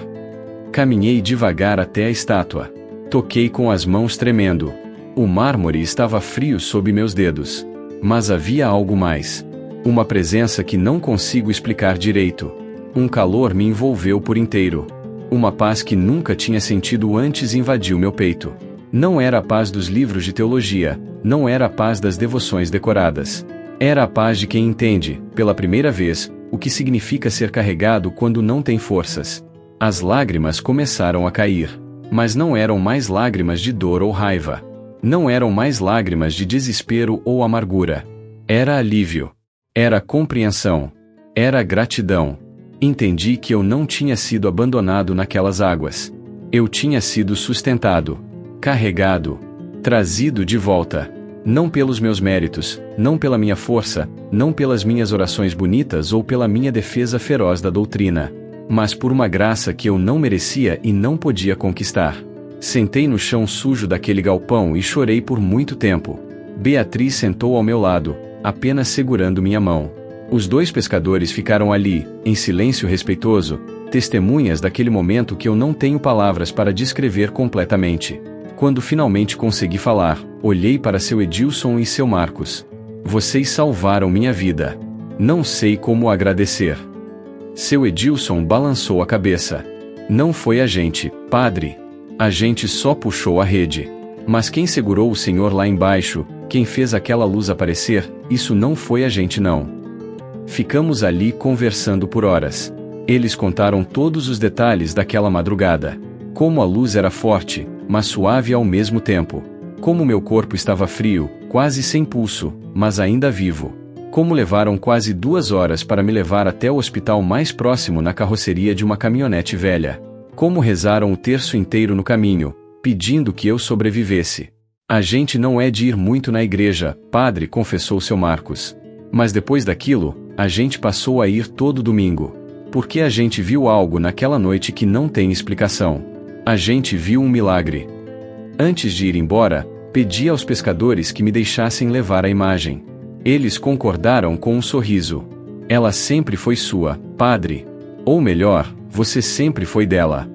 Caminhei devagar até a estátua. Toquei com as mãos tremendo. O mármore estava frio sob meus dedos. Mas havia algo mais. Uma presença que não consigo explicar direito. Um calor me envolveu por inteiro. Uma paz que nunca tinha sentido antes invadiu meu peito. Não era a paz dos livros de teologia, não era a paz das devoções decoradas. Era a paz de quem entende, pela primeira vez, o que significa ser carregado quando não tem forças. As lágrimas começaram a cair. Mas não eram mais lágrimas de dor ou raiva. Não eram mais lágrimas de desespero ou amargura. Era alívio. Era compreensão. Era gratidão. Entendi que eu não tinha sido abandonado naquelas águas. Eu tinha sido sustentado, carregado, trazido de volta. Não pelos meus méritos, não pela minha força, não pelas minhas orações bonitas ou pela minha defesa feroz da doutrina, mas por uma graça que eu não merecia e não podia conquistar. Sentei no chão sujo daquele galpão e chorei por muito tempo. Beatriz sentou ao meu lado, apenas segurando minha mão. Os 2 pescadores ficaram ali, em silêncio respeitoso, testemunhas daquele momento que eu não tenho palavras para descrever completamente. Quando finalmente consegui falar, olhei para seu Edilson e seu Marcos. Vocês salvaram minha vida. Não sei como agradecer. Seu Edilson balançou a cabeça. Não foi a gente, padre. A gente só puxou a rede. Mas quem segurou o senhor lá embaixo, quem fez aquela luz aparecer, isso não foi a gente não. Ficamos ali conversando por horas. Eles contaram todos os detalhes daquela madrugada. Como a luz era forte, mas suave ao mesmo tempo. Como meu corpo estava frio, quase sem pulso, mas ainda vivo. Como levaram quase 2 horas para me levar até o hospital mais próximo na carroceria de uma caminhonete velha. Como rezaram o terço inteiro no caminho, pedindo que eu sobrevivesse. A gente não é de ir muito na igreja, padre, confessou seu Marcos. Mas depois daquilo, a gente passou a ir todo domingo. Porque a gente viu algo naquela noite que não tem explicação. A gente viu um milagre. Antes de ir embora, pedi aos pescadores que me deixassem levar a imagem. Eles concordaram com um sorriso. Ela sempre foi sua, padre. Ou melhor, você sempre foi dela.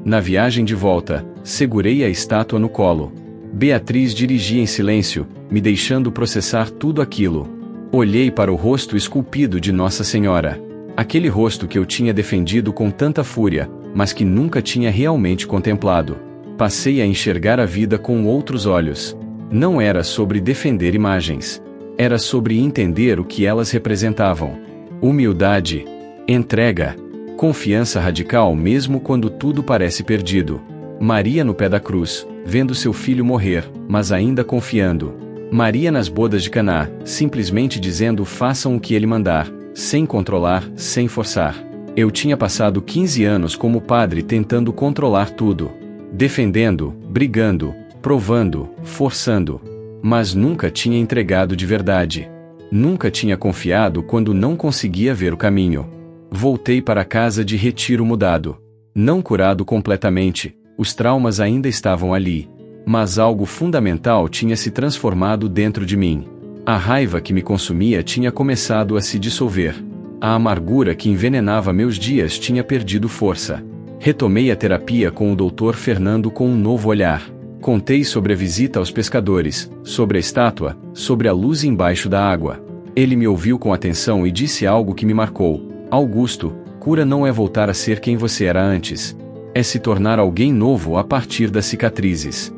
Na viagem de volta, segurei a estátua no colo. Beatriz dirigia em silêncio, me deixando processar tudo aquilo. Olhei para o rosto esculpido de Nossa Senhora. Aquele rosto que eu tinha defendido com tanta fúria, mas que nunca tinha realmente contemplado. Passei a enxergar a vida com outros olhos. Não era sobre defender imagens. Era sobre entender o que elas representavam. Humildade, entrega, confiança radical mesmo quando tudo parece perdido. Maria no pé da cruz, vendo seu filho morrer, mas ainda confiando. Maria nas bodas de Caná, simplesmente dizendo façam o que ele mandar, sem controlar, sem forçar. Eu tinha passado 15 anos como padre tentando controlar tudo. Defendendo, brigando, provando, forçando. Mas nunca tinha entregado de verdade. Nunca tinha confiado quando não conseguia ver o caminho. Voltei para casa de retiro mudado. Não curado completamente, os traumas ainda estavam ali. Mas algo fundamental tinha se transformado dentro de mim. A raiva que me consumia tinha começado a se dissolver. A amargura que envenenava meus dias tinha perdido força. Retomei a terapia com o Dr. Fernando com um novo olhar. Contei sobre a visita aos pescadores, sobre a estátua, sobre a luz embaixo da água. Ele me ouviu com atenção e disse algo que me marcou. Augusto, cura não é voltar a ser quem você era antes. É se tornar alguém novo a partir das cicatrizes.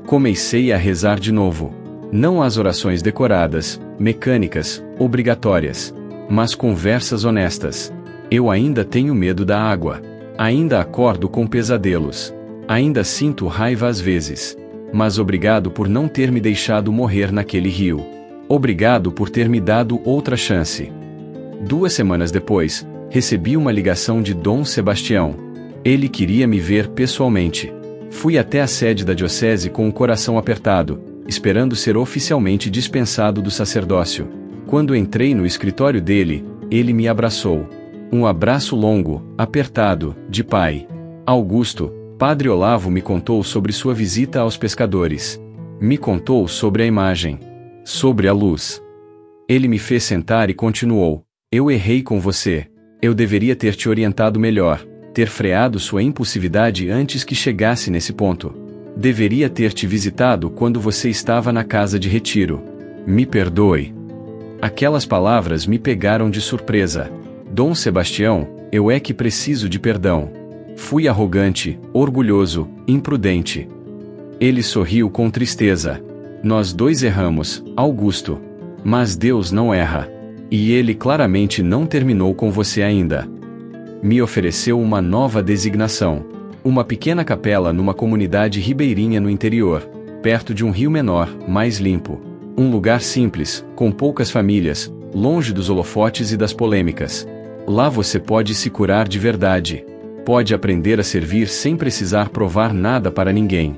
Comecei a rezar de novo. Não as orações decoradas, mecânicas, obrigatórias. Mas conversas honestas. Eu ainda tenho medo da água. Ainda acordo com pesadelos. Ainda sinto raiva às vezes. Mas obrigado por não ter me deixado morrer naquele rio. Obrigado por ter me dado outra chance. 2 semanas depois, recebi uma ligação de Dom Sebastião. Ele queria me ver pessoalmente. Fui até a sede da diocese com o coração apertado, esperando ser oficialmente dispensado do sacerdócio. Quando entrei no escritório dele, ele me abraçou. Um abraço longo, apertado, de pai. Augusto, Padre Olavo me contou sobre sua visita aos pescadores. Me contou sobre a imagem. Sobre a luz. Ele me fez sentar e continuou. Eu errei com você. Eu deveria ter te orientado melhor, ter freado sua impulsividade antes que chegasse nesse ponto. Deveria ter te visitado quando você estava na casa de retiro. Me perdoe. Aquelas palavras me pegaram de surpresa. Dom Sebastião, eu é que preciso de perdão. Fui arrogante, orgulhoso, imprudente. Ele sorriu com tristeza. Nós dois erramos, Augusto. Mas Deus não erra. E ele claramente não terminou com você ainda. Me ofereceu uma nova designação. Uma pequena capela numa comunidade ribeirinha no interior, perto de um rio menor, mais limpo. Um lugar simples, com poucas famílias, longe dos holofotes e das polêmicas. Lá você pode se curar de verdade. Pode aprender a servir sem precisar provar nada para ninguém.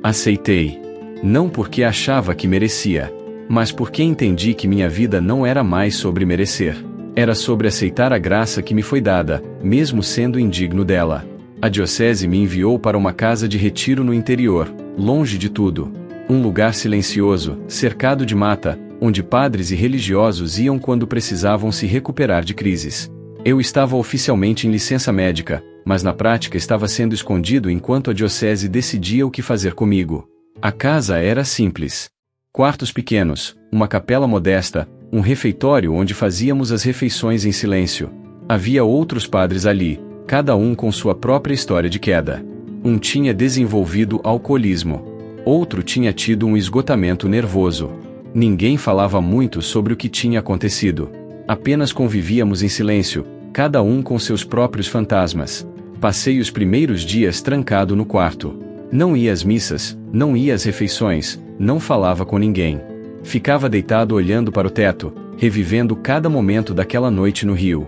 Aceitei. Não porque achava que merecia, mas porque entendi que minha vida não era mais sobre merecer. Era sobre aceitar a graça que me foi dada, mesmo sendo indigno dela. A diocese me enviou para uma casa de retiro no interior, longe de tudo. Um lugar silencioso, cercado de mata, onde padres e religiosos iam quando precisavam se recuperar de crises. Eu estava oficialmente em licença médica, mas na prática estava sendo escondido enquanto a diocese decidia o que fazer comigo. A casa era simples. Quartos pequenos, uma capela modesta, um refeitório onde fazíamos as refeições em silêncio. Havia outros padres ali, cada um com sua própria história de queda. Um tinha desenvolvido alcoolismo. Outro tinha tido um esgotamento nervoso. Ninguém falava muito sobre o que tinha acontecido. Apenas convivíamos em silêncio, cada um com seus próprios fantasmas. Passei os primeiros dias trancado no quarto. Não ia às missas, não ia às refeições, não falava com ninguém. Ficava deitado olhando para o teto, revivendo cada momento daquela noite no rio.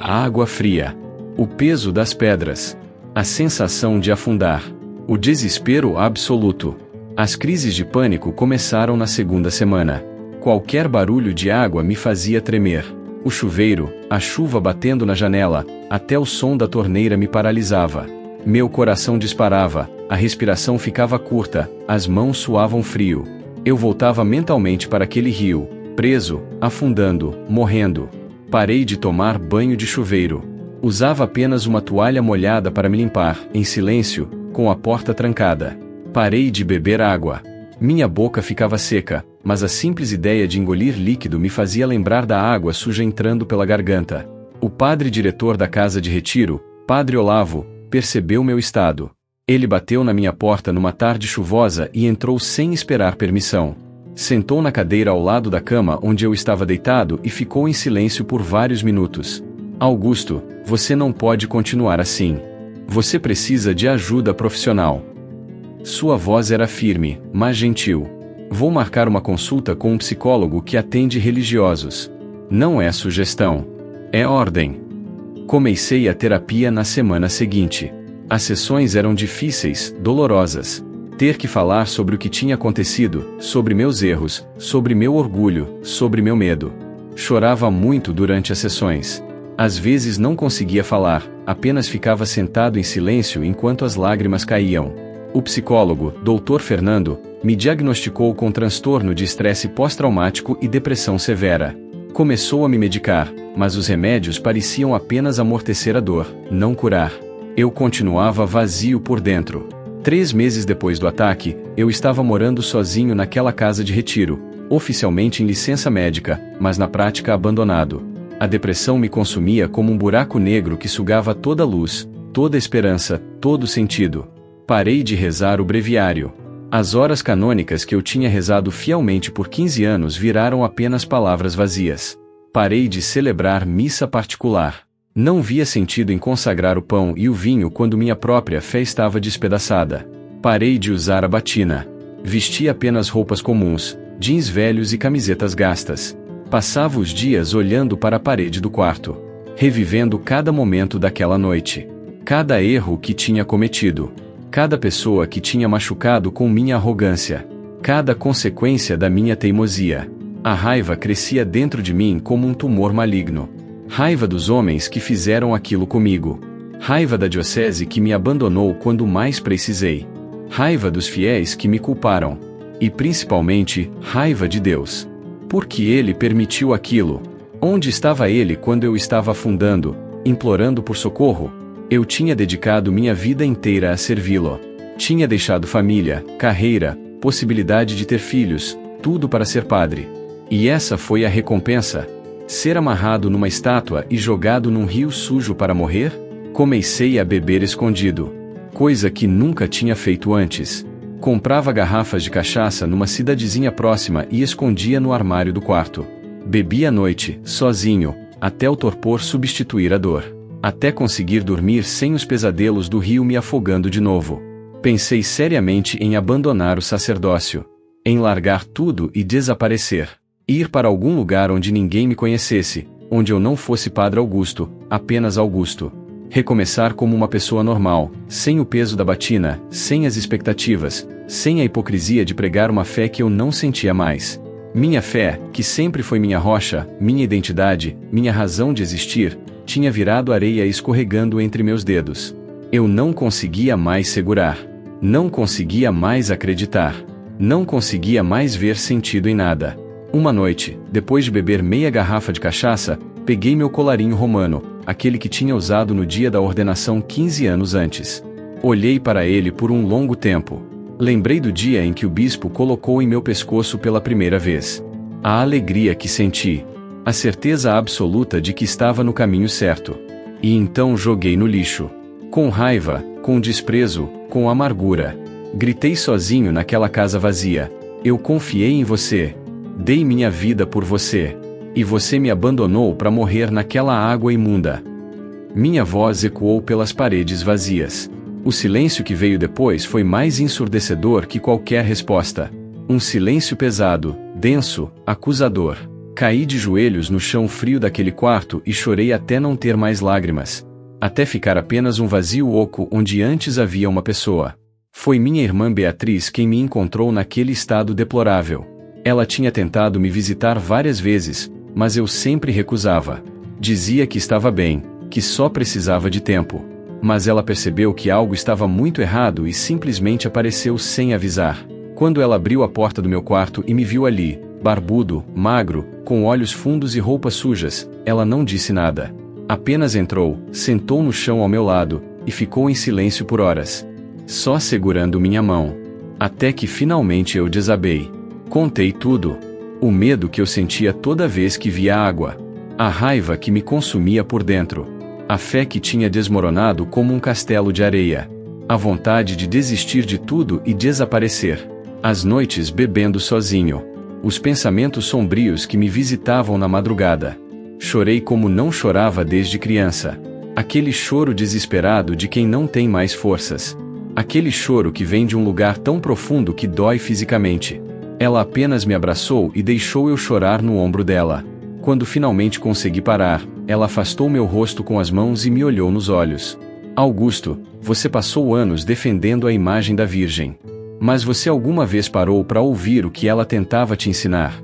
A água fria. O peso das pedras. A sensação de afundar. O desespero absoluto. As crises de pânico começaram na segunda semana. Qualquer barulho de água me fazia tremer. O chuveiro, a chuva batendo na janela, até o som da torneira me paralisava. Meu coração disparava, a respiração ficava curta, as mãos suavam frio. Eu voltava mentalmente para aquele rio, preso, afundando, morrendo. Parei de tomar banho de chuveiro. Usava apenas uma toalha molhada para me limpar, em silêncio, com a porta trancada. Parei de beber água. Minha boca ficava seca, mas a simples ideia de engolir líquido me fazia lembrar da água suja entrando pela garganta. O padre diretor da casa de retiro, Padre Olavo, percebeu meu estado. Ele bateu na minha porta numa tarde chuvosa e entrou sem esperar permissão. Sentou na cadeira ao lado da cama onde eu estava deitado e ficou em silêncio por vários minutos. Augusto, você não pode continuar assim. Você precisa de ajuda profissional. Sua voz era firme, mas gentil. Vou marcar uma consulta com um psicólogo que atende religiosos. Não é sugestão. É ordem. Comecei a terapia na semana seguinte. As sessões eram difíceis, dolorosas. Ter que falar sobre o que tinha acontecido, sobre meus erros, sobre meu orgulho, sobre meu medo. Chorava muito durante as sessões. Às vezes não conseguia falar, apenas ficava sentado em silêncio enquanto as lágrimas caíam. O psicólogo, Dr. Fernando, me diagnosticou com transtorno de estresse pós-traumático e depressão severa. Começou a me medicar, mas os remédios pareciam apenas amortecer a dor, não curar. Eu continuava vazio por dentro. 3 meses depois do ataque, eu estava morando sozinho naquela casa de retiro, oficialmente em licença médica, mas na prática abandonado. A depressão me consumia como um buraco negro que sugava toda a luz, toda a esperança, todo o sentido. Parei de rezar o breviário. As horas canônicas que eu tinha rezado fielmente por 15 anos viraram apenas palavras vazias. Parei de celebrar missa particular. Não via sentido em consagrar o pão e o vinho quando minha própria fé estava despedaçada. Parei de usar a batina. Vestia apenas roupas comuns, jeans velhos e camisetas gastas. Passava os dias olhando para a parede do quarto, revivendo cada momento daquela noite. Cada erro que tinha cometido. Cada pessoa que tinha machucado com minha arrogância. Cada consequência da minha teimosia. A raiva crescia dentro de mim como um tumor maligno. Raiva dos homens que fizeram aquilo comigo. Raiva da diocese que me abandonou quando mais precisei. Raiva dos fiéis que me culparam. E principalmente, raiva de Deus. Por que Ele permitiu aquilo? Onde estava Ele quando eu estava afundando, implorando por socorro? Eu tinha dedicado minha vida inteira a servi-lo. Tinha deixado família, carreira, possibilidade de ter filhos, tudo para ser padre. E essa foi a recompensa? Ser amarrado numa estátua e jogado num rio sujo para morrer? Comecei a beber escondido. Coisa que nunca tinha feito antes. Comprava garrafas de cachaça numa cidadezinha próxima e escondia no armário do quarto. Bebia à noite, sozinho, até o torpor substituir a dor. Até conseguir dormir sem os pesadelos do rio me afogando de novo. Pensei seriamente em abandonar o sacerdócio. Em largar tudo e desaparecer. Ir para algum lugar onde ninguém me conhecesse, onde eu não fosse Padre Augusto, apenas Augusto. Recomeçar como uma pessoa normal, sem o peso da batina, sem as expectativas, sem a hipocrisia de pregar uma fé que eu não sentia mais. Minha fé, que sempre foi minha rocha, minha identidade, minha razão de existir, tinha virado areia escorregando entre meus dedos. Eu não conseguia mais segurar. Não conseguia mais acreditar. Não conseguia mais ver sentido em nada. Uma noite, depois de beber meia garrafa de cachaça, peguei meu colarinho romano, aquele que tinha usado no dia da ordenação 15 anos antes. Olhei para ele por um longo tempo. Lembrei do dia em que o bispo colocou em meu pescoço pela primeira vez. A alegria que senti. A certeza absoluta de que estava no caminho certo. E então joguei no lixo. Com raiva, com desprezo, com amargura. Gritei sozinho naquela casa vazia. Eu confiei em você. Dei minha vida por você. E você me abandonou para morrer naquela água imunda. Minha voz ecoou pelas paredes vazias. O silêncio que veio depois foi mais ensurdecedor que qualquer resposta. Um silêncio pesado, denso, acusador. Caí de joelhos no chão frio daquele quarto e chorei até não ter mais lágrimas. Até ficar apenas um vazio oco onde antes havia uma pessoa. Foi minha irmã Beatriz quem me encontrou naquele estado deplorável. Ela tinha tentado me visitar várias vezes, mas eu sempre recusava. Dizia que estava bem, que só precisava de tempo. Mas ela percebeu que algo estava muito errado e simplesmente apareceu sem avisar. Quando ela abriu a porta do meu quarto e me viu ali, barbudo, magro, com olhos fundos e roupas sujas, ela não disse nada. Apenas entrou, sentou no chão ao meu lado, e ficou em silêncio por horas. Só segurando minha mão. Até que finalmente eu desabei. Contei tudo. O medo que eu sentia toda vez que via água. A raiva que me consumia por dentro. A fé que tinha desmoronado como um castelo de areia. A vontade de desistir de tudo e desaparecer. As noites bebendo sozinho. Os pensamentos sombrios que me visitavam na madrugada. Chorei como não chorava desde criança. Aquele choro desesperado de quem não tem mais forças. Aquele choro que vem de um lugar tão profundo que dói fisicamente. Ela apenas me abraçou e deixou eu chorar no ombro dela. Quando finalmente consegui parar, ela afastou meu rosto com as mãos e me olhou nos olhos. Augusto, você passou anos defendendo a imagem da Virgem. Mas você alguma vez parou para ouvir o que ela tentava te ensinar?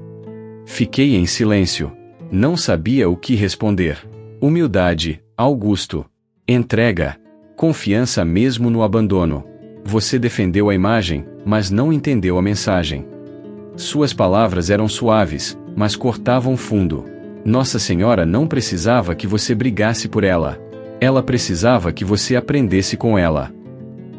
Fiquei em silêncio. Não sabia o que responder. Humildade, Augusto. Entrega. Confiança mesmo no abandono. Você defendeu a imagem, mas não entendeu a mensagem. Suas palavras eram suaves, mas cortavam fundo. Nossa Senhora não precisava que você brigasse por ela. Ela precisava que você aprendesse com ela.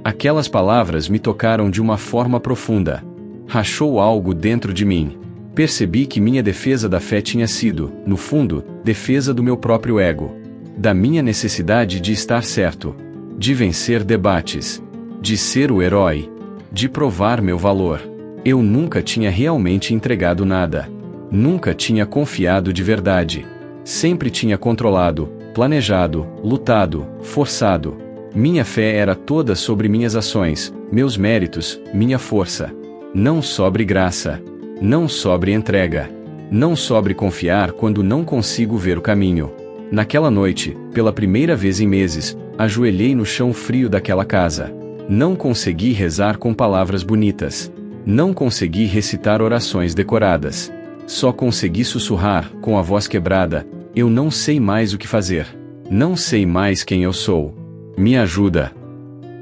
Aquelas palavras me tocaram de uma forma profunda. Rachou algo dentro de mim. Percebi que minha defesa da fé tinha sido, no fundo, defesa do meu próprio ego. Da minha necessidade de estar certo. De vencer debates. De ser o herói. De provar meu valor. Eu nunca tinha realmente entregado nada. Nunca tinha confiado de verdade. Sempre tinha controlado, planejado, lutado, forçado. Minha fé era toda sobre minhas ações, meus méritos, minha força. Não sobre graça. Não sobre entrega. Não sobre confiar quando não consigo ver o caminho. Naquela noite, pela primeira vez em meses, ajoelhei no chão frio daquela casa. Não consegui rezar com palavras bonitas. Não consegui recitar orações decoradas. Só consegui sussurrar, com a voz quebrada, eu não sei mais o que fazer. Não sei mais quem eu sou. Me ajuda.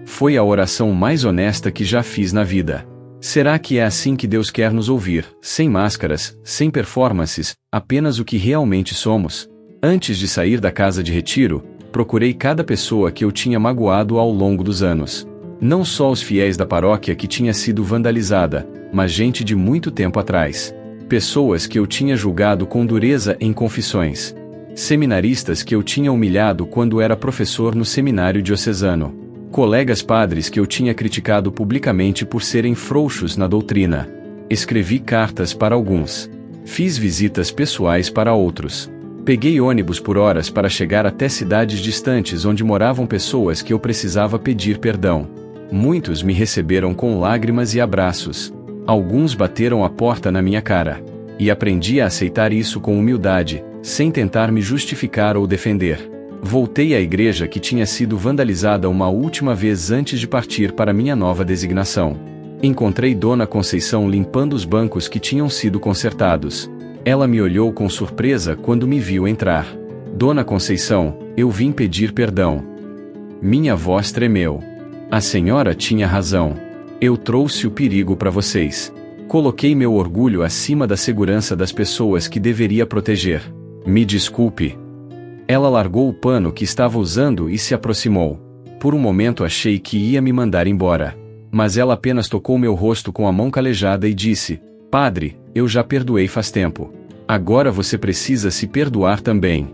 Foi a oração mais honesta que já fiz na vida. Será que é assim que Deus quer nos ouvir, sem máscaras, sem performances, apenas o que realmente somos? Antes de sair da casa de retiro, procurei cada pessoa que eu tinha magoado ao longo dos anos. Não só os fiéis da paróquia que tinha sido vandalizada, mas gente de muito tempo atrás. Pessoas que eu tinha julgado com dureza em confissões. Seminaristas que eu tinha humilhado quando era professor no seminário diocesano. Colegas padres que eu tinha criticado publicamente por serem frouxos na doutrina. Escrevi cartas para alguns. Fiz visitas pessoais para outros. Peguei ônibus por horas para chegar até cidades distantes onde moravam pessoas que eu precisava pedir perdão. Muitos me receberam com lágrimas e abraços. Alguns bateram a porta na minha cara. E aprendi a aceitar isso com humildade, sem tentar me justificar ou defender. Voltei à igreja que tinha sido vandalizada uma última vez antes de partir para minha nova designação. Encontrei Dona Conceição limpando os bancos que tinham sido consertados. Ela me olhou com surpresa quando me viu entrar. Dona Conceição, eu vim pedir perdão. Minha voz tremeu. A senhora tinha razão. Eu trouxe o perigo para vocês. Coloquei meu orgulho acima da segurança das pessoas que deveria proteger. Me desculpe. Ela largou o pano que estava usando e se aproximou. Por um momento achei que ia me mandar embora. Mas ela apenas tocou meu rosto com a mão calejada e disse: Padre, eu já perdoei faz tempo. Agora você precisa se perdoar também.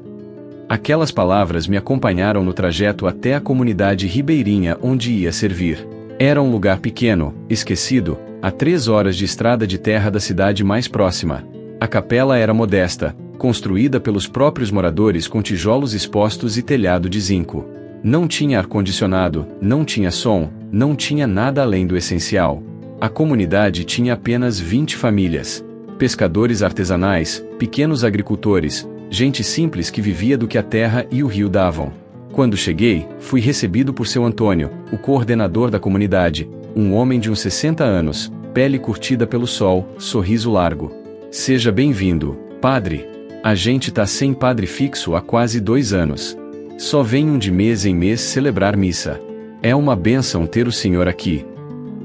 Aquelas palavras me acompanharam no trajeto até a comunidade ribeirinha onde ia servir. Era um lugar pequeno, esquecido, a 3 horas de estrada de terra da cidade mais próxima. A capela era modesta, construída pelos próprios moradores com tijolos expostos e telhado de zinco. Não tinha ar-condicionado, não tinha som, não tinha nada além do essencial. A comunidade tinha apenas 20 famílias. Pescadores artesanais, pequenos agricultores, gente simples que vivia do que a terra e o rio davam. Quando cheguei, fui recebido por seu Antônio, o coordenador da comunidade, um homem de uns 60 anos, pele curtida pelo sol, sorriso largo. Seja bem-vindo, padre. A gente tá sem padre fixo há quase 2 anos. Só venham de mês em mês celebrar missa. É uma bênção ter o senhor aqui.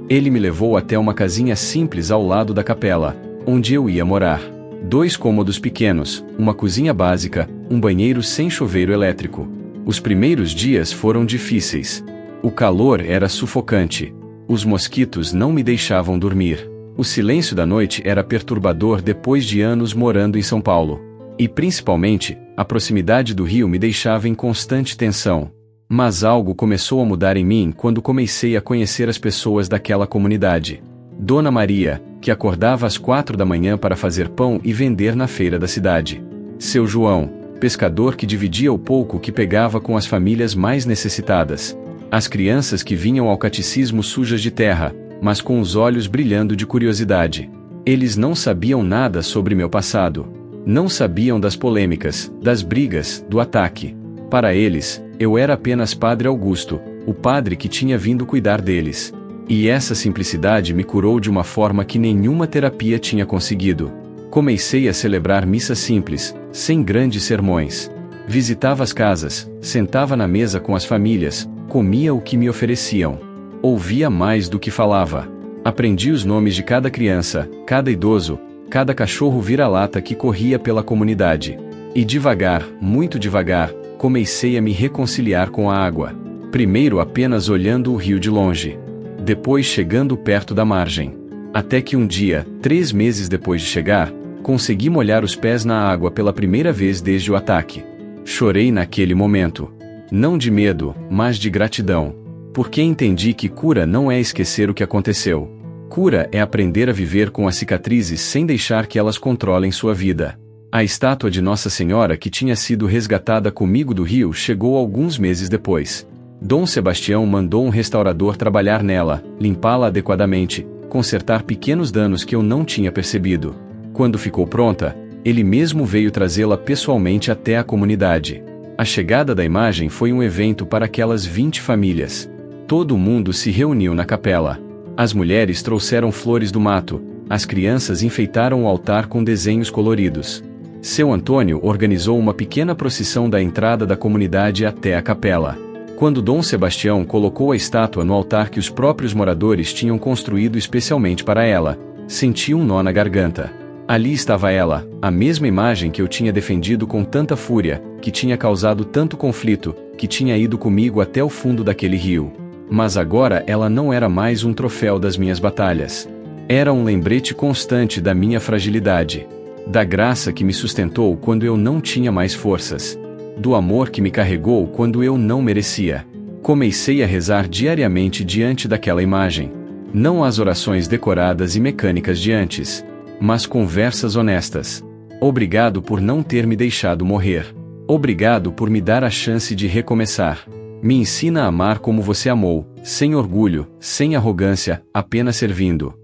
Ele me levou até uma casinha simples ao lado da capela, onde eu ia morar. 2 cômodos pequenos, uma cozinha básica, um banheiro sem chuveiro elétrico. Os primeiros dias foram difíceis. O calor era sufocante. Os mosquitos não me deixavam dormir. O silêncio da noite era perturbador depois de anos morando em São Paulo. E principalmente, a proximidade do rio me deixava em constante tensão. Mas algo começou a mudar em mim quando comecei a conhecer as pessoas daquela comunidade. Dona Maria, que acordava às 4 da manhã para fazer pão e vender na feira da cidade. Seu João, pescador que dividia o pouco que pegava com as famílias mais necessitadas. As crianças que vinham ao catecismo sujas de terra, mas com os olhos brilhando de curiosidade. Eles não sabiam nada sobre meu passado. Não sabiam das polêmicas, das brigas, do ataque. Para eles, eu era apenas Padre Augusto, o padre que tinha vindo cuidar deles. E essa simplicidade me curou de uma forma que nenhuma terapia tinha conseguido. Comecei a celebrar missa simples, sem grandes sermões. Visitava as casas, sentava na mesa com as famílias, comia o que me ofereciam. Ouvia mais do que falava. Aprendi os nomes de cada criança, cada idoso, cada cachorro vira-lata que corria pela comunidade. E devagar, muito devagar, comecei a me reconciliar com a água. Primeiro apenas olhando o rio de longe. Depois chegando perto da margem. Até que um dia, 3 meses depois de chegar, consegui molhar os pés na água pela primeira vez desde o ataque. Chorei naquele momento. Não de medo, mas de gratidão. Porque entendi que cura não é esquecer o que aconteceu. Cura é aprender a viver com as cicatrizes sem deixar que elas controlem sua vida. A estátua de Nossa Senhora que tinha sido resgatada comigo do rio chegou alguns meses depois. Dom Sebastião mandou um restaurador trabalhar nela, limpá-la adequadamente, consertar pequenos danos que eu não tinha percebido. Quando ficou pronta, ele mesmo veio trazê-la pessoalmente até a comunidade. A chegada da imagem foi um evento para aquelas 20 famílias. Todo mundo se reuniu na capela. As mulheres trouxeram flores do mato, as crianças enfeitaram o altar com desenhos coloridos. Seu Antônio organizou uma pequena procissão da entrada da comunidade até a capela. Quando Dom Sebastião colocou a estátua no altar que os próprios moradores tinham construído especialmente para ela, senti um nó na garganta. Ali estava ela, a mesma imagem que eu tinha defendido com tanta fúria, que tinha causado tanto conflito, que tinha ido comigo até o fundo daquele rio. Mas agora ela não era mais um troféu das minhas batalhas. Era um lembrete constante da minha fragilidade. Da graça que me sustentou quando eu não tinha mais forças. Do amor que me carregou quando eu não merecia. Comecei a rezar diariamente diante daquela imagem. Não as orações decoradas e mecânicas de antes, mas conversas honestas. Obrigado por não ter me deixado morrer. Obrigado por me dar a chance de recomeçar. Me ensina a amar como você amou, sem orgulho, sem arrogância, apenas servindo.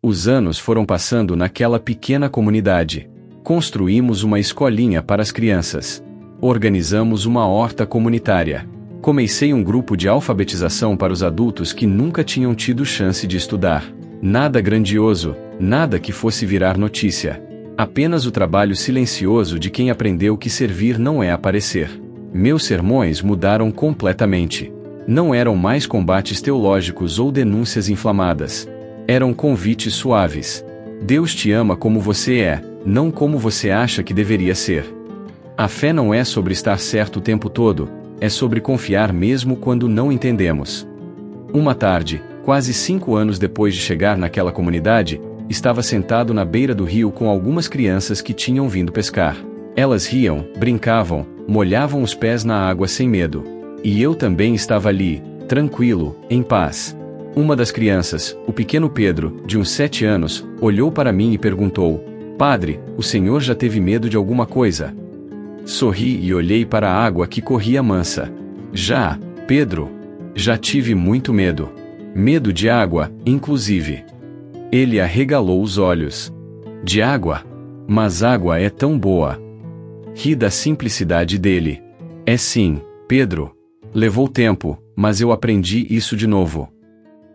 Os anos foram passando naquela pequena comunidade. Construímos uma escolinha para as crianças. Organizamos uma horta comunitária. Comecei um grupo de alfabetização para os adultos que nunca tinham tido chance de estudar. Nada grandioso, nada que fosse virar notícia. Apenas o trabalho silencioso de quem aprendeu que servir não é aparecer. Meus sermões mudaram completamente. Não eram mais combates teológicos ou denúncias inflamadas. Eram convites suaves. Deus te ama como você é, não como você acha que deveria ser. A fé não é sobre estar certo o tempo todo, é sobre confiar mesmo quando não entendemos. Uma tarde, quase 5 anos depois de chegar naquela comunidade, estava sentado na beira do rio com algumas crianças que tinham vindo pescar. Elas riam, brincavam, molhavam os pés na água sem medo. E eu também estava ali, tranquilo, em paz. Uma das crianças, o pequeno Pedro, de uns 7 anos, olhou para mim e perguntou: "Padre, o senhor já teve medo de alguma coisa?" Sorri e olhei para a água que corria mansa. "Já, Pedro. Já tive muito medo. Medo de água, inclusive." Ele arregalou os olhos. "De água? Mas água é tão boa." Ri da simplicidade dele. "É sim, Pedro. Levou tempo, mas eu aprendi isso de novo."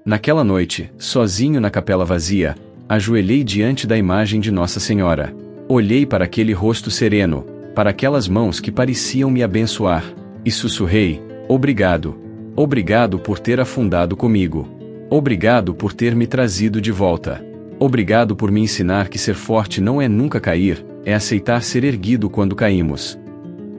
Naquela noite, sozinho na capela vazia, ajoelhei diante da imagem de Nossa Senhora. Olhei para aquele rosto sereno, para aquelas mãos que pareciam me abençoar, e sussurrei: "Obrigado. Obrigado por ter afundado comigo. Obrigado por ter me trazido de volta. Obrigado por me ensinar que ser forte não é nunca cair, é aceitar ser erguido quando caímos."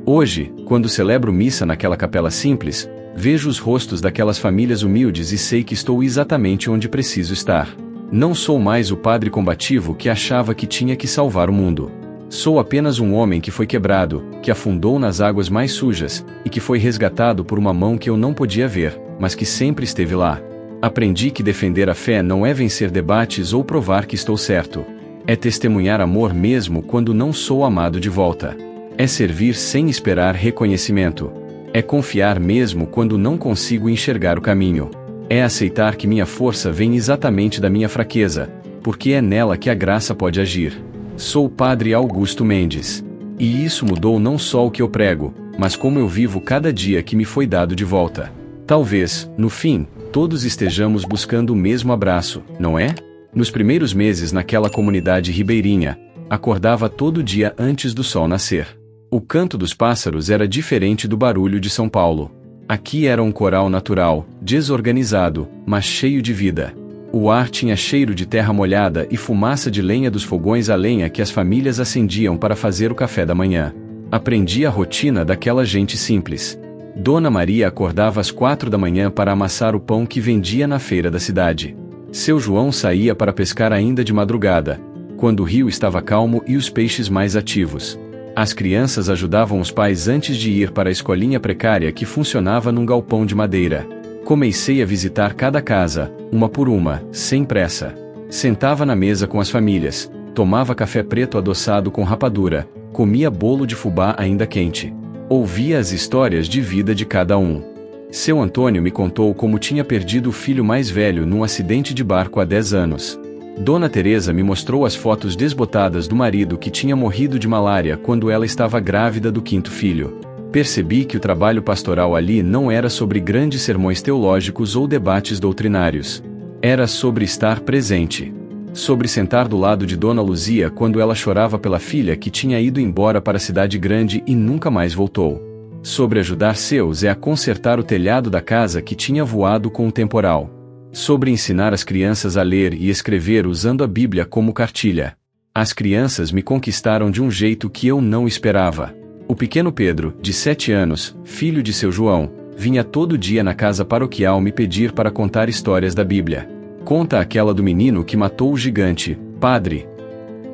Hoje, quando celebro missa naquela capela simples, vejo os rostos daquelas famílias humildes e sei que estou exatamente onde preciso estar. Não sou mais o padre combativo que achava que tinha que salvar o mundo. Sou apenas um homem que foi quebrado, que afundou nas águas mais sujas, e que foi resgatado por uma mão que eu não podia ver, mas que sempre esteve lá. Aprendi que defender a fé não é vencer debates ou provar que estou certo. É testemunhar amor mesmo quando não sou amado de volta. É servir sem esperar reconhecimento. É confiar mesmo quando não consigo enxergar o caminho. É aceitar que minha força vem exatamente da minha fraqueza, porque é nela que a graça pode agir. Sou o Padre Augusto Mendes. E isso mudou não só o que eu prego, mas como eu vivo cada dia que me foi dado de volta. Talvez, no fim, todos estejamos buscando o mesmo abraço, não é? Nos primeiros meses naquela comunidade ribeirinha, acordava todo dia antes do sol nascer. O canto dos pássaros era diferente do barulho de São Paulo. Aqui era um coral natural, desorganizado, mas cheio de vida. O ar tinha cheiro de terra molhada e fumaça de lenha dos fogões a lenha que as famílias acendiam para fazer o café da manhã. Aprendi a rotina daquela gente simples. Dona Maria acordava às 4 da manhã para amassar o pão que vendia na feira da cidade. Seu João saía para pescar ainda de madrugada, quando o rio estava calmo e os peixes mais ativos. As crianças ajudavam os pais antes de ir para a escolinha precária que funcionava num galpão de madeira. Comecei a visitar cada casa, uma por uma, sem pressa. Sentava na mesa com as famílias, tomava café preto adoçado com rapadura, comia bolo de fubá ainda quente. Ouvia as histórias de vida de cada um. Seu Antônio me contou como tinha perdido o filho mais velho num acidente de barco há 10 anos. Dona Teresa me mostrou as fotos desbotadas do marido que tinha morrido de malária quando ela estava grávida do 5º filho. Percebi que o trabalho pastoral ali não era sobre grandes sermões teológicos ou debates doutrinários. Era sobre estar presente. Sobre sentar do lado de Dona Luzia quando ela chorava pela filha que tinha ido embora para a cidade grande e nunca mais voltou. Sobre ajudar seu Zé a consertar o telhado da casa que tinha voado com o temporal. Sobre ensinar as crianças a ler e escrever usando a Bíblia como cartilha. As crianças me conquistaram de um jeito que eu não esperava. O pequeno Pedro, de 7 anos, filho de seu João, vinha todo dia na casa paroquial me pedir para contar histórias da Bíblia. "Conta aquela do menino que matou o gigante, padre."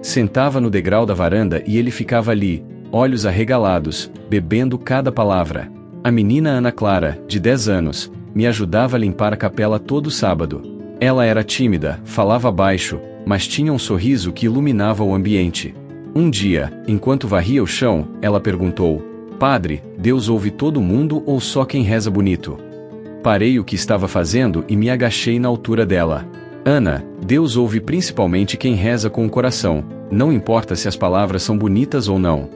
Sentava no degrau da varanda e ele ficava ali, olhos arregalados, bebendo cada palavra. A menina Ana Clara, de 10 anos, me ajudava a limpar a capela todo sábado. Ela era tímida, falava baixo, mas tinha um sorriso que iluminava o ambiente. Um dia, enquanto varria o chão, ela perguntou: "Padre, Deus ouve todo mundo ou só quem reza bonito?" Parei o que estava fazendo e me agachei na altura dela. "Ana, Deus ouve principalmente quem reza com o coração, não importa se as palavras são bonitas ou não."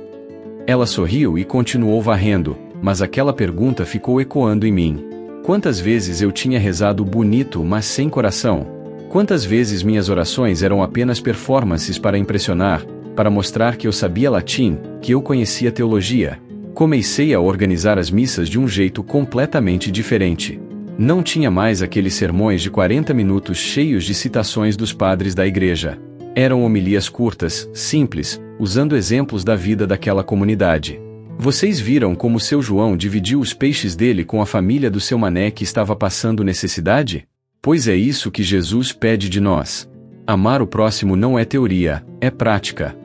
Ela sorriu e continuou varrendo, mas aquela pergunta ficou ecoando em mim. Quantas vezes eu tinha rezado bonito mas sem coração? Quantas vezes minhas orações eram apenas performances para impressionar, para mostrar que eu sabia latim, que eu conhecia teologia? Comecei a organizar as missas de um jeito completamente diferente. Não tinha mais aqueles sermões de 40 minutos cheios de citações dos padres da igreja. Eram homilias curtas, simples, usando exemplos da vida daquela comunidade. Vocês viram como seu João dividiu os peixes dele com a família do seu Mané que estava passando necessidade? Pois é isso que Jesus pede de nós. Amar o próximo não é teoria, é prática.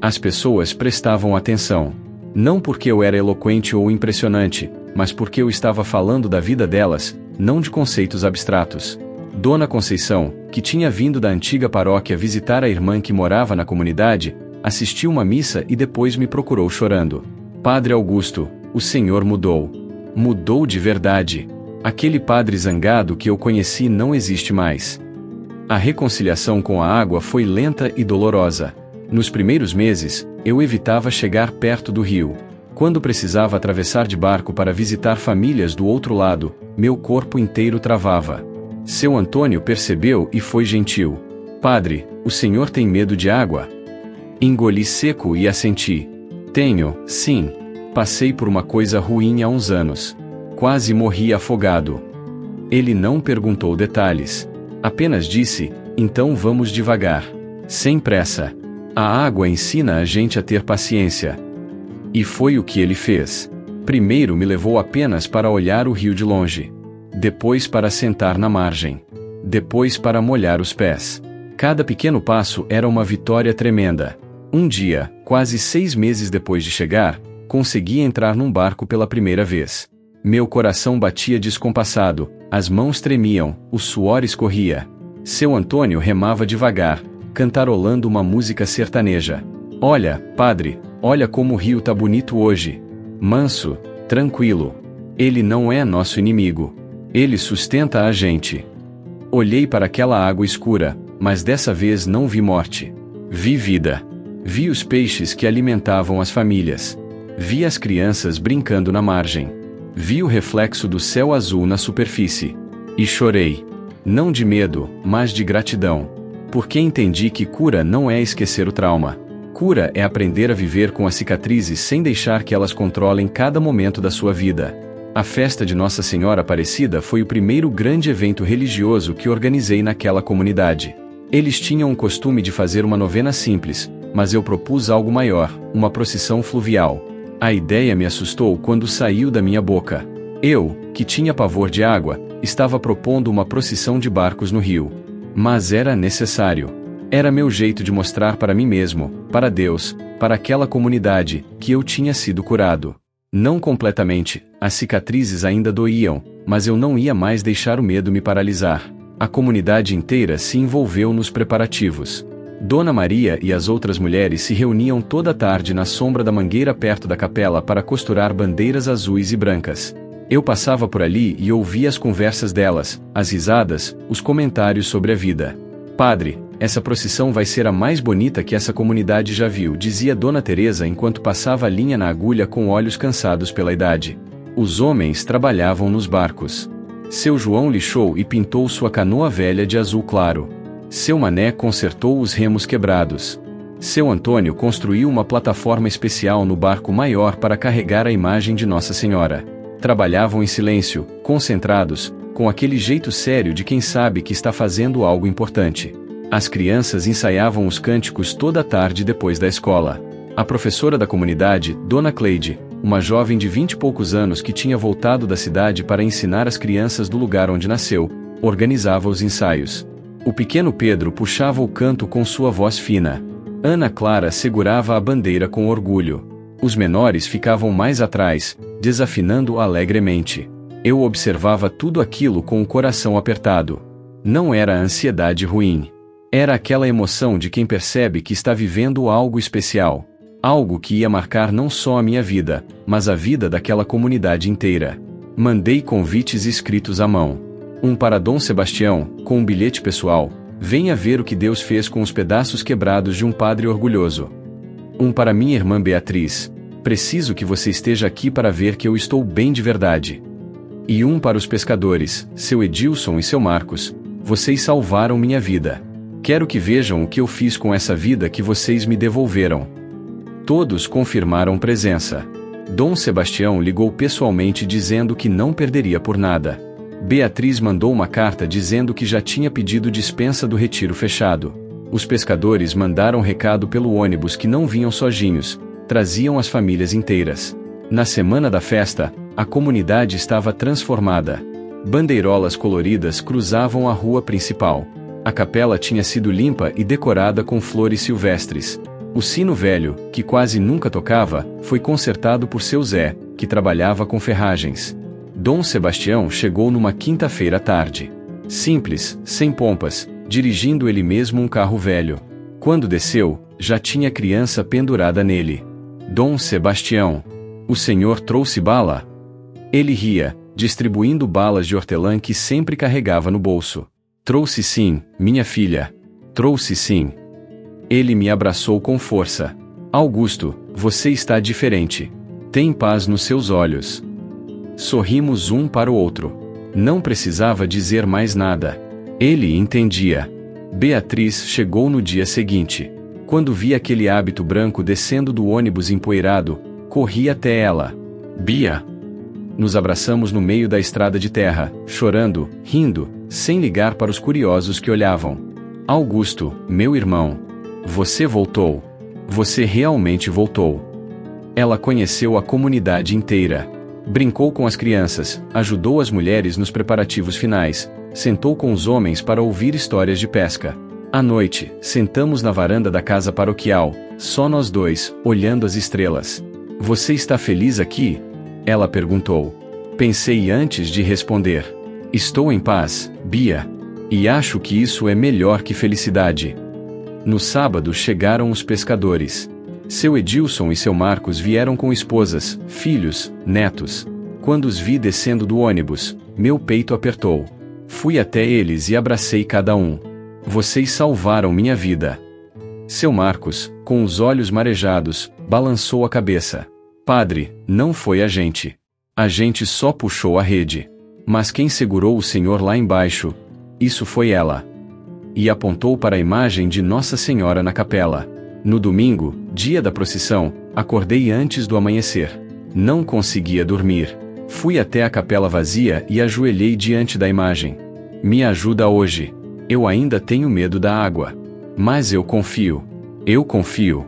As pessoas prestavam atenção. Não porque eu era eloquente ou impressionante, mas porque eu estava falando da vida delas, não de conceitos abstratos. Dona Conceição, que tinha vindo da antiga paróquia visitar a irmã que morava na comunidade, assistiu uma missa e depois me procurou chorando. Padre Augusto, o senhor mudou. Mudou de verdade. Aquele padre zangado que eu conheci não existe mais. A reconciliação com a água foi lenta e dolorosa. Nos primeiros meses, eu evitava chegar perto do rio. Quando precisava atravessar de barco para visitar famílias do outro lado, meu corpo inteiro travava. Seu Antônio percebeu e foi gentil. Padre, o senhor tem medo de água? Engoli seco e assenti. Tenho, sim. Passei por uma coisa ruim há uns anos. Quase morri afogado. Ele não perguntou detalhes. Apenas disse, então vamos devagar. Sem pressa. A água ensina a gente a ter paciência. E foi o que ele fez. Primeiro me levou apenas para olhar o rio de longe. Depois para sentar na margem. Depois para molhar os pés. Cada pequeno passo era uma vitória tremenda. Um dia, quase 6 meses depois de chegar, consegui entrar num barco pela primeira vez. Meu coração batia descompassado, as mãos tremiam, o suor escorria. Seu Antônio remava devagar, cantarolando uma música sertaneja. Olha, padre, olha como o rio tá bonito hoje. Manso, tranquilo. Ele não é nosso inimigo. Ele sustenta a gente. Olhei para aquela água escura, mas dessa vez não vi morte. Vi vida. Vi os peixes que alimentavam as famílias. Vi as crianças brincando na margem. Vi o reflexo do céu azul na superfície. E chorei. Não de medo, mas de gratidão. Porque entendi que cura não é esquecer o trauma. Cura é aprender a viver com as cicatrizes sem deixar que elas controlem cada momento da sua vida. A festa de Nossa Senhora Aparecida foi o primeiro grande evento religioso que organizei naquela comunidade. Eles tinham o costume de fazer uma novena simples, mas eu propus algo maior, uma procissão fluvial. A ideia me assustou quando saiu da minha boca. Eu, que tinha pavor de água, estava propondo uma procissão de barcos no rio. Mas era necessário. Era meu jeito de mostrar para mim mesmo, para Deus, para aquela comunidade, que eu tinha sido curado. Não completamente, as cicatrizes ainda doíam, mas eu não ia mais deixar o medo me paralisar. A comunidade inteira se envolveu nos preparativos. Dona Maria e as outras mulheres se reuniam toda tarde na sombra da mangueira perto da capela para costurar bandeiras azuis e brancas. Eu passava por ali e ouvia as conversas delas, as risadas, os comentários sobre a vida. Padre, essa procissão vai ser a mais bonita que essa comunidade já viu, dizia Dona Teresa enquanto passava a linha na agulha com olhos cansados pela idade. Os homens trabalhavam nos barcos. Seu João lixou e pintou sua canoa velha de azul claro. Seu Mané consertou os remos quebrados. Seu Antônio construiu uma plataforma especial no barco maior para carregar a imagem de Nossa Senhora. Trabalhavam em silêncio, concentrados, com aquele jeito sério de quem sabe que está fazendo algo importante. As crianças ensaiavam os cânticos toda a tarde depois da escola. A professora da comunidade, Dona Cleide, uma jovem de 20 e poucos anos que tinha voltado da cidade para ensinar as crianças do lugar onde nasceu, organizava os ensaios. O pequeno Pedro puxava o canto com sua voz fina. Ana Clara segurava a bandeira com orgulho. Os menores ficavam mais atrás, desafinando alegremente. Eu observava tudo aquilo com o coração apertado. Não era ansiedade ruim. Era aquela emoção de quem percebe que está vivendo algo especial. Algo que ia marcar não só a minha vida, mas a vida daquela comunidade inteira. Mandei convites escritos à mão. Um para Dom Sebastião, com um bilhete pessoal: venha ver o que Deus fez com os pedaços quebrados de um padre orgulhoso. Um para minha irmã Beatriz: preciso que você esteja aqui para ver que eu estou bem de verdade. E um para os pescadores, seu Edilson e seu Marcos: vocês salvaram minha vida. Quero que vejam o que eu fiz com essa vida que vocês me devolveram. Todos confirmaram presença. Dom Sebastião ligou pessoalmente dizendo que não perderia por nada. Beatriz mandou uma carta dizendo que já tinha pedido dispensa do retiro fechado. Os pescadores mandaram recado pelo ônibus que não vinham sozinhos, traziam as famílias inteiras. Na semana da festa, a comunidade estava transformada. Bandeirolas coloridas cruzavam a rua principal. A capela tinha sido limpa e decorada com flores silvestres. O sino velho, que quase nunca tocava, foi consertado por seu Zé, que trabalhava com ferragens. Dom Sebastião chegou numa quinta-feira à tarde. Simples, sem pompas, dirigindo ele mesmo um carro velho. Quando desceu, já tinha criança pendurada nele. Dom Sebastião, o senhor trouxe bala? Ele ria, distribuindo balas de hortelã que sempre carregava no bolso. Trouxe sim, minha filha. Trouxe sim. Ele me abraçou com força. Augusto, você está diferente. Tem paz nos seus olhos. Sorrimos um para o outro. Não precisava dizer mais nada. Ele entendia. Beatriz chegou no dia seguinte. Quando vi aquele hábito branco descendo do ônibus empoeirado, corri até ela. Bia! Nos abraçamos no meio da estrada de terra, chorando, rindo, sem ligar para os curiosos que olhavam. Augusto, meu irmão. Você voltou. Você realmente voltou. Ela conheceu a comunidade inteira. Brincou com as crianças, ajudou as mulheres nos preparativos finais, sentou com os homens para ouvir histórias de pesca. À noite, sentamos na varanda da casa paroquial, só nós dois, olhando as estrelas. Você está feliz aqui? Ela perguntou. Pensei antes de responder. Estou em paz, Bia. E acho que isso é melhor que felicidade. No sábado chegaram os pescadores. Seu Edilson e seu Marcos vieram com esposas, filhos, netos. Quando os vi descendo do ônibus, meu peito apertou. Fui até eles e abracei cada um. Vocês salvaram minha vida. Seu Marcos, com os olhos marejados, balançou a cabeça. Padre, não foi a gente. A gente só puxou a rede. Mas quem segurou o senhor lá embaixo? Isso foi ela. E apontou para a imagem de Nossa Senhora na capela. No domingo, dia da procissão, acordei antes do amanhecer. Não conseguia dormir. Fui até a capela vazia e ajoelhei diante da imagem. Me ajuda hoje. Eu ainda tenho medo da água. Mas eu confio. Eu confio.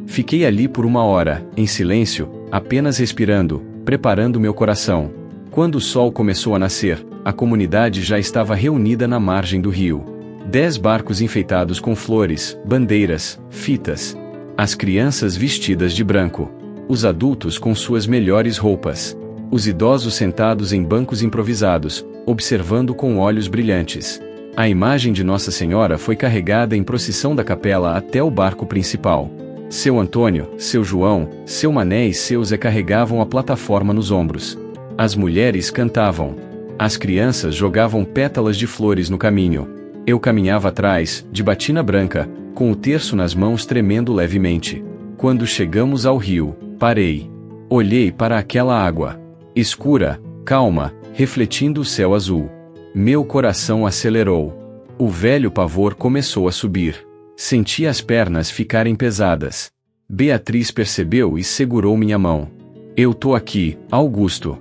Fiquei ali por 1 hora, em silêncio, apenas respirando, preparando meu coração. Quando o sol começou a nascer, a comunidade já estava reunida na margem do rio. 10 barcos enfeitados com flores, bandeiras, fitas. As crianças vestidas de branco. Os adultos com suas melhores roupas. Os idosos sentados em bancos improvisados, observando com olhos brilhantes. A imagem de Nossa Senhora foi carregada em procissão da capela até o barco principal. Seu Antônio, seu João, seu Mané e seu Zé carregavam a plataforma nos ombros. As mulheres cantavam. As crianças jogavam pétalas de flores no caminho. Eu caminhava atrás, de batina branca, com o terço nas mãos tremendo levemente. Quando chegamos ao rio, parei. Olhei para aquela água. Escura, calma, refletindo o céu azul. Meu coração acelerou. O velho pavor começou a subir. Senti as pernas ficarem pesadas. Beatriz percebeu e segurou minha mão. Eu tô aqui, Augusto.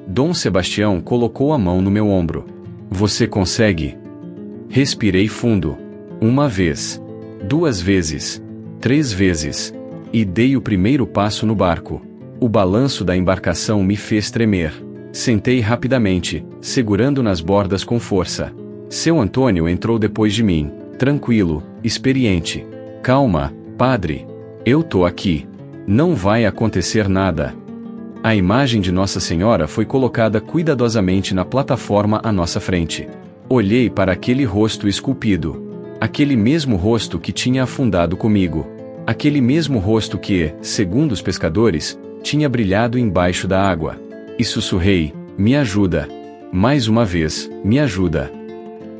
Dom Sebastião colocou a mão no meu ombro. Você consegue? Respirei fundo. 1 vez. 2 vezes. 3 vezes. E dei o primeiro passo no barco. O balanço da embarcação me fez tremer. Sentei rapidamente, segurando nas bordas com força. Seu Antônio entrou depois de mim, tranquilo, experiente. Calma, padre. Eu tô aqui. Não vai acontecer nada. A imagem de Nossa Senhora foi colocada cuidadosamente na plataforma à nossa frente. Olhei para aquele rosto esculpido. Aquele mesmo rosto que tinha afundado comigo. Aquele mesmo rosto que, segundo os pescadores, tinha brilhado embaixo da água. E sussurrei, me ajuda. Mais uma vez, me ajuda.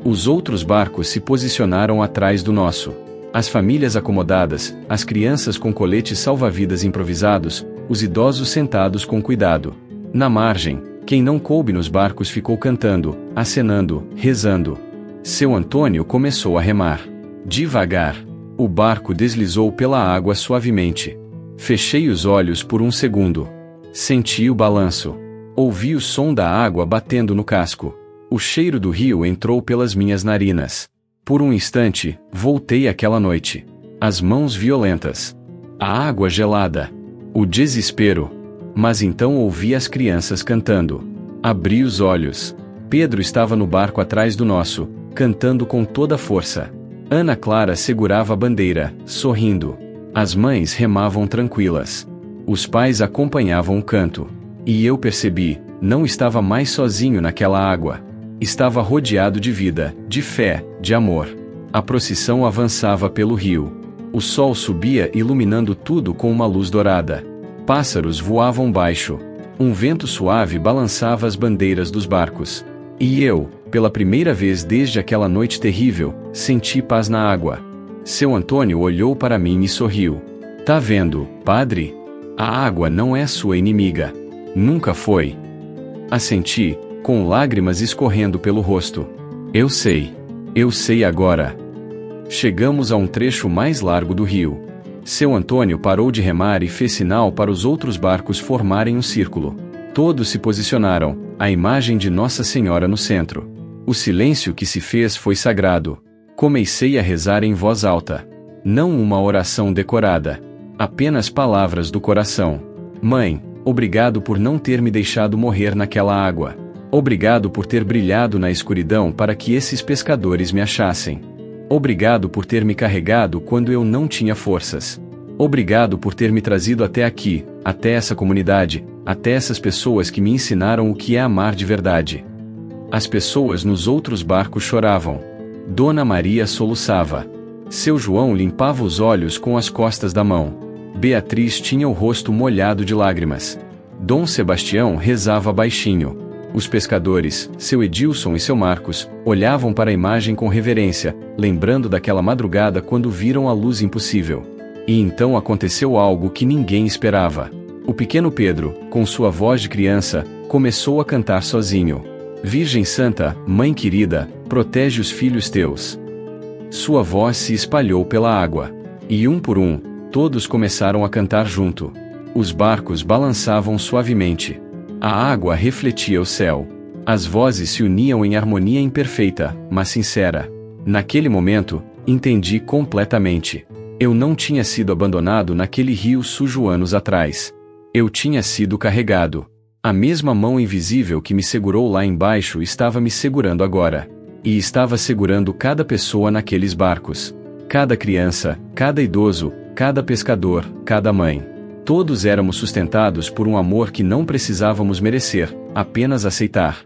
Os outros barcos se posicionaram atrás do nosso. As famílias acomodadas, as crianças com coletes salva-vidas improvisados, os idosos sentados com cuidado. Na margem, quem não coube nos barcos ficou cantando, acenando, rezando. Seu Antônio começou a remar. Devagar. O barco deslizou pela água suavemente. Fechei os olhos por 1 segundo. Senti o balanço. Ouvi o som da água batendo no casco. O cheiro do rio entrou pelas minhas narinas. Por um instante, voltei àquela noite. As mãos violentas. A água gelada. O desespero. Mas então ouvi as crianças cantando. Abri os olhos. Pedro estava no barco atrás do nosso, cantando com toda a força. Ana Clara segurava a bandeira, sorrindo. As mães remavam tranquilas. Os pais acompanhavam o canto. E eu percebi, não estava mais sozinho naquela água. Estava rodeado de vida, de fé, de amor. A procissão avançava pelo rio. O sol subia iluminando tudo com uma luz dourada. Pássaros voavam baixo. Um vento suave balançava as bandeiras dos barcos. E eu, pela primeira vez desde aquela noite terrível, senti paz na água. Seu Antônio olhou para mim e sorriu. Tá vendo, padre? A água não é sua inimiga. Nunca foi. Assenti, com lágrimas escorrendo pelo rosto. Eu sei agora. Chegamos a um trecho mais largo do rio. Seu Antônio parou de remar e fez sinal para os outros barcos formarem um círculo. Todos se posicionaram, a imagem de Nossa Senhora no centro. O silêncio que se fez foi sagrado. Comecei a rezar em voz alta. Não uma oração decorada. Apenas palavras do coração. Mãe, obrigado por não ter me deixado morrer naquela água. Obrigado por ter brilhado na escuridão para que esses pescadores me achassem. Obrigado por ter me carregado quando eu não tinha forças. Obrigado por ter me trazido até aqui, até essa comunidade, até essas pessoas que me ensinaram o que é amar de verdade. As pessoas nos outros barcos choravam. Dona Maria soluçava. Seu João limpava os olhos com as costas da mão. Beatriz tinha o rosto molhado de lágrimas. Dom Sebastião rezava baixinho. Os pescadores, seu Edilson e seu Marcos, olhavam para a imagem com reverência, lembrando daquela madrugada quando viram a luz impossível. E então aconteceu algo que ninguém esperava. O pequeno Pedro, com sua voz de criança, começou a cantar sozinho. Virgem Santa, Mãe querida, protege os filhos teus. Sua voz se espalhou pela água. E um por um, todos começaram a cantar junto. Os barcos balançavam suavemente. A água refletia o céu. As vozes se uniam em harmonia imperfeita, mas sincera. Naquele momento, entendi completamente. Eu não tinha sido abandonado naquele rio sujo anos atrás. Eu tinha sido carregado. A mesma mão invisível que me segurou lá embaixo estava me segurando agora. E estava segurando cada pessoa naqueles barcos. Cada criança, cada idoso, cada pescador, cada mãe. Todos éramos sustentados por um amor que não precisávamos merecer, apenas aceitar.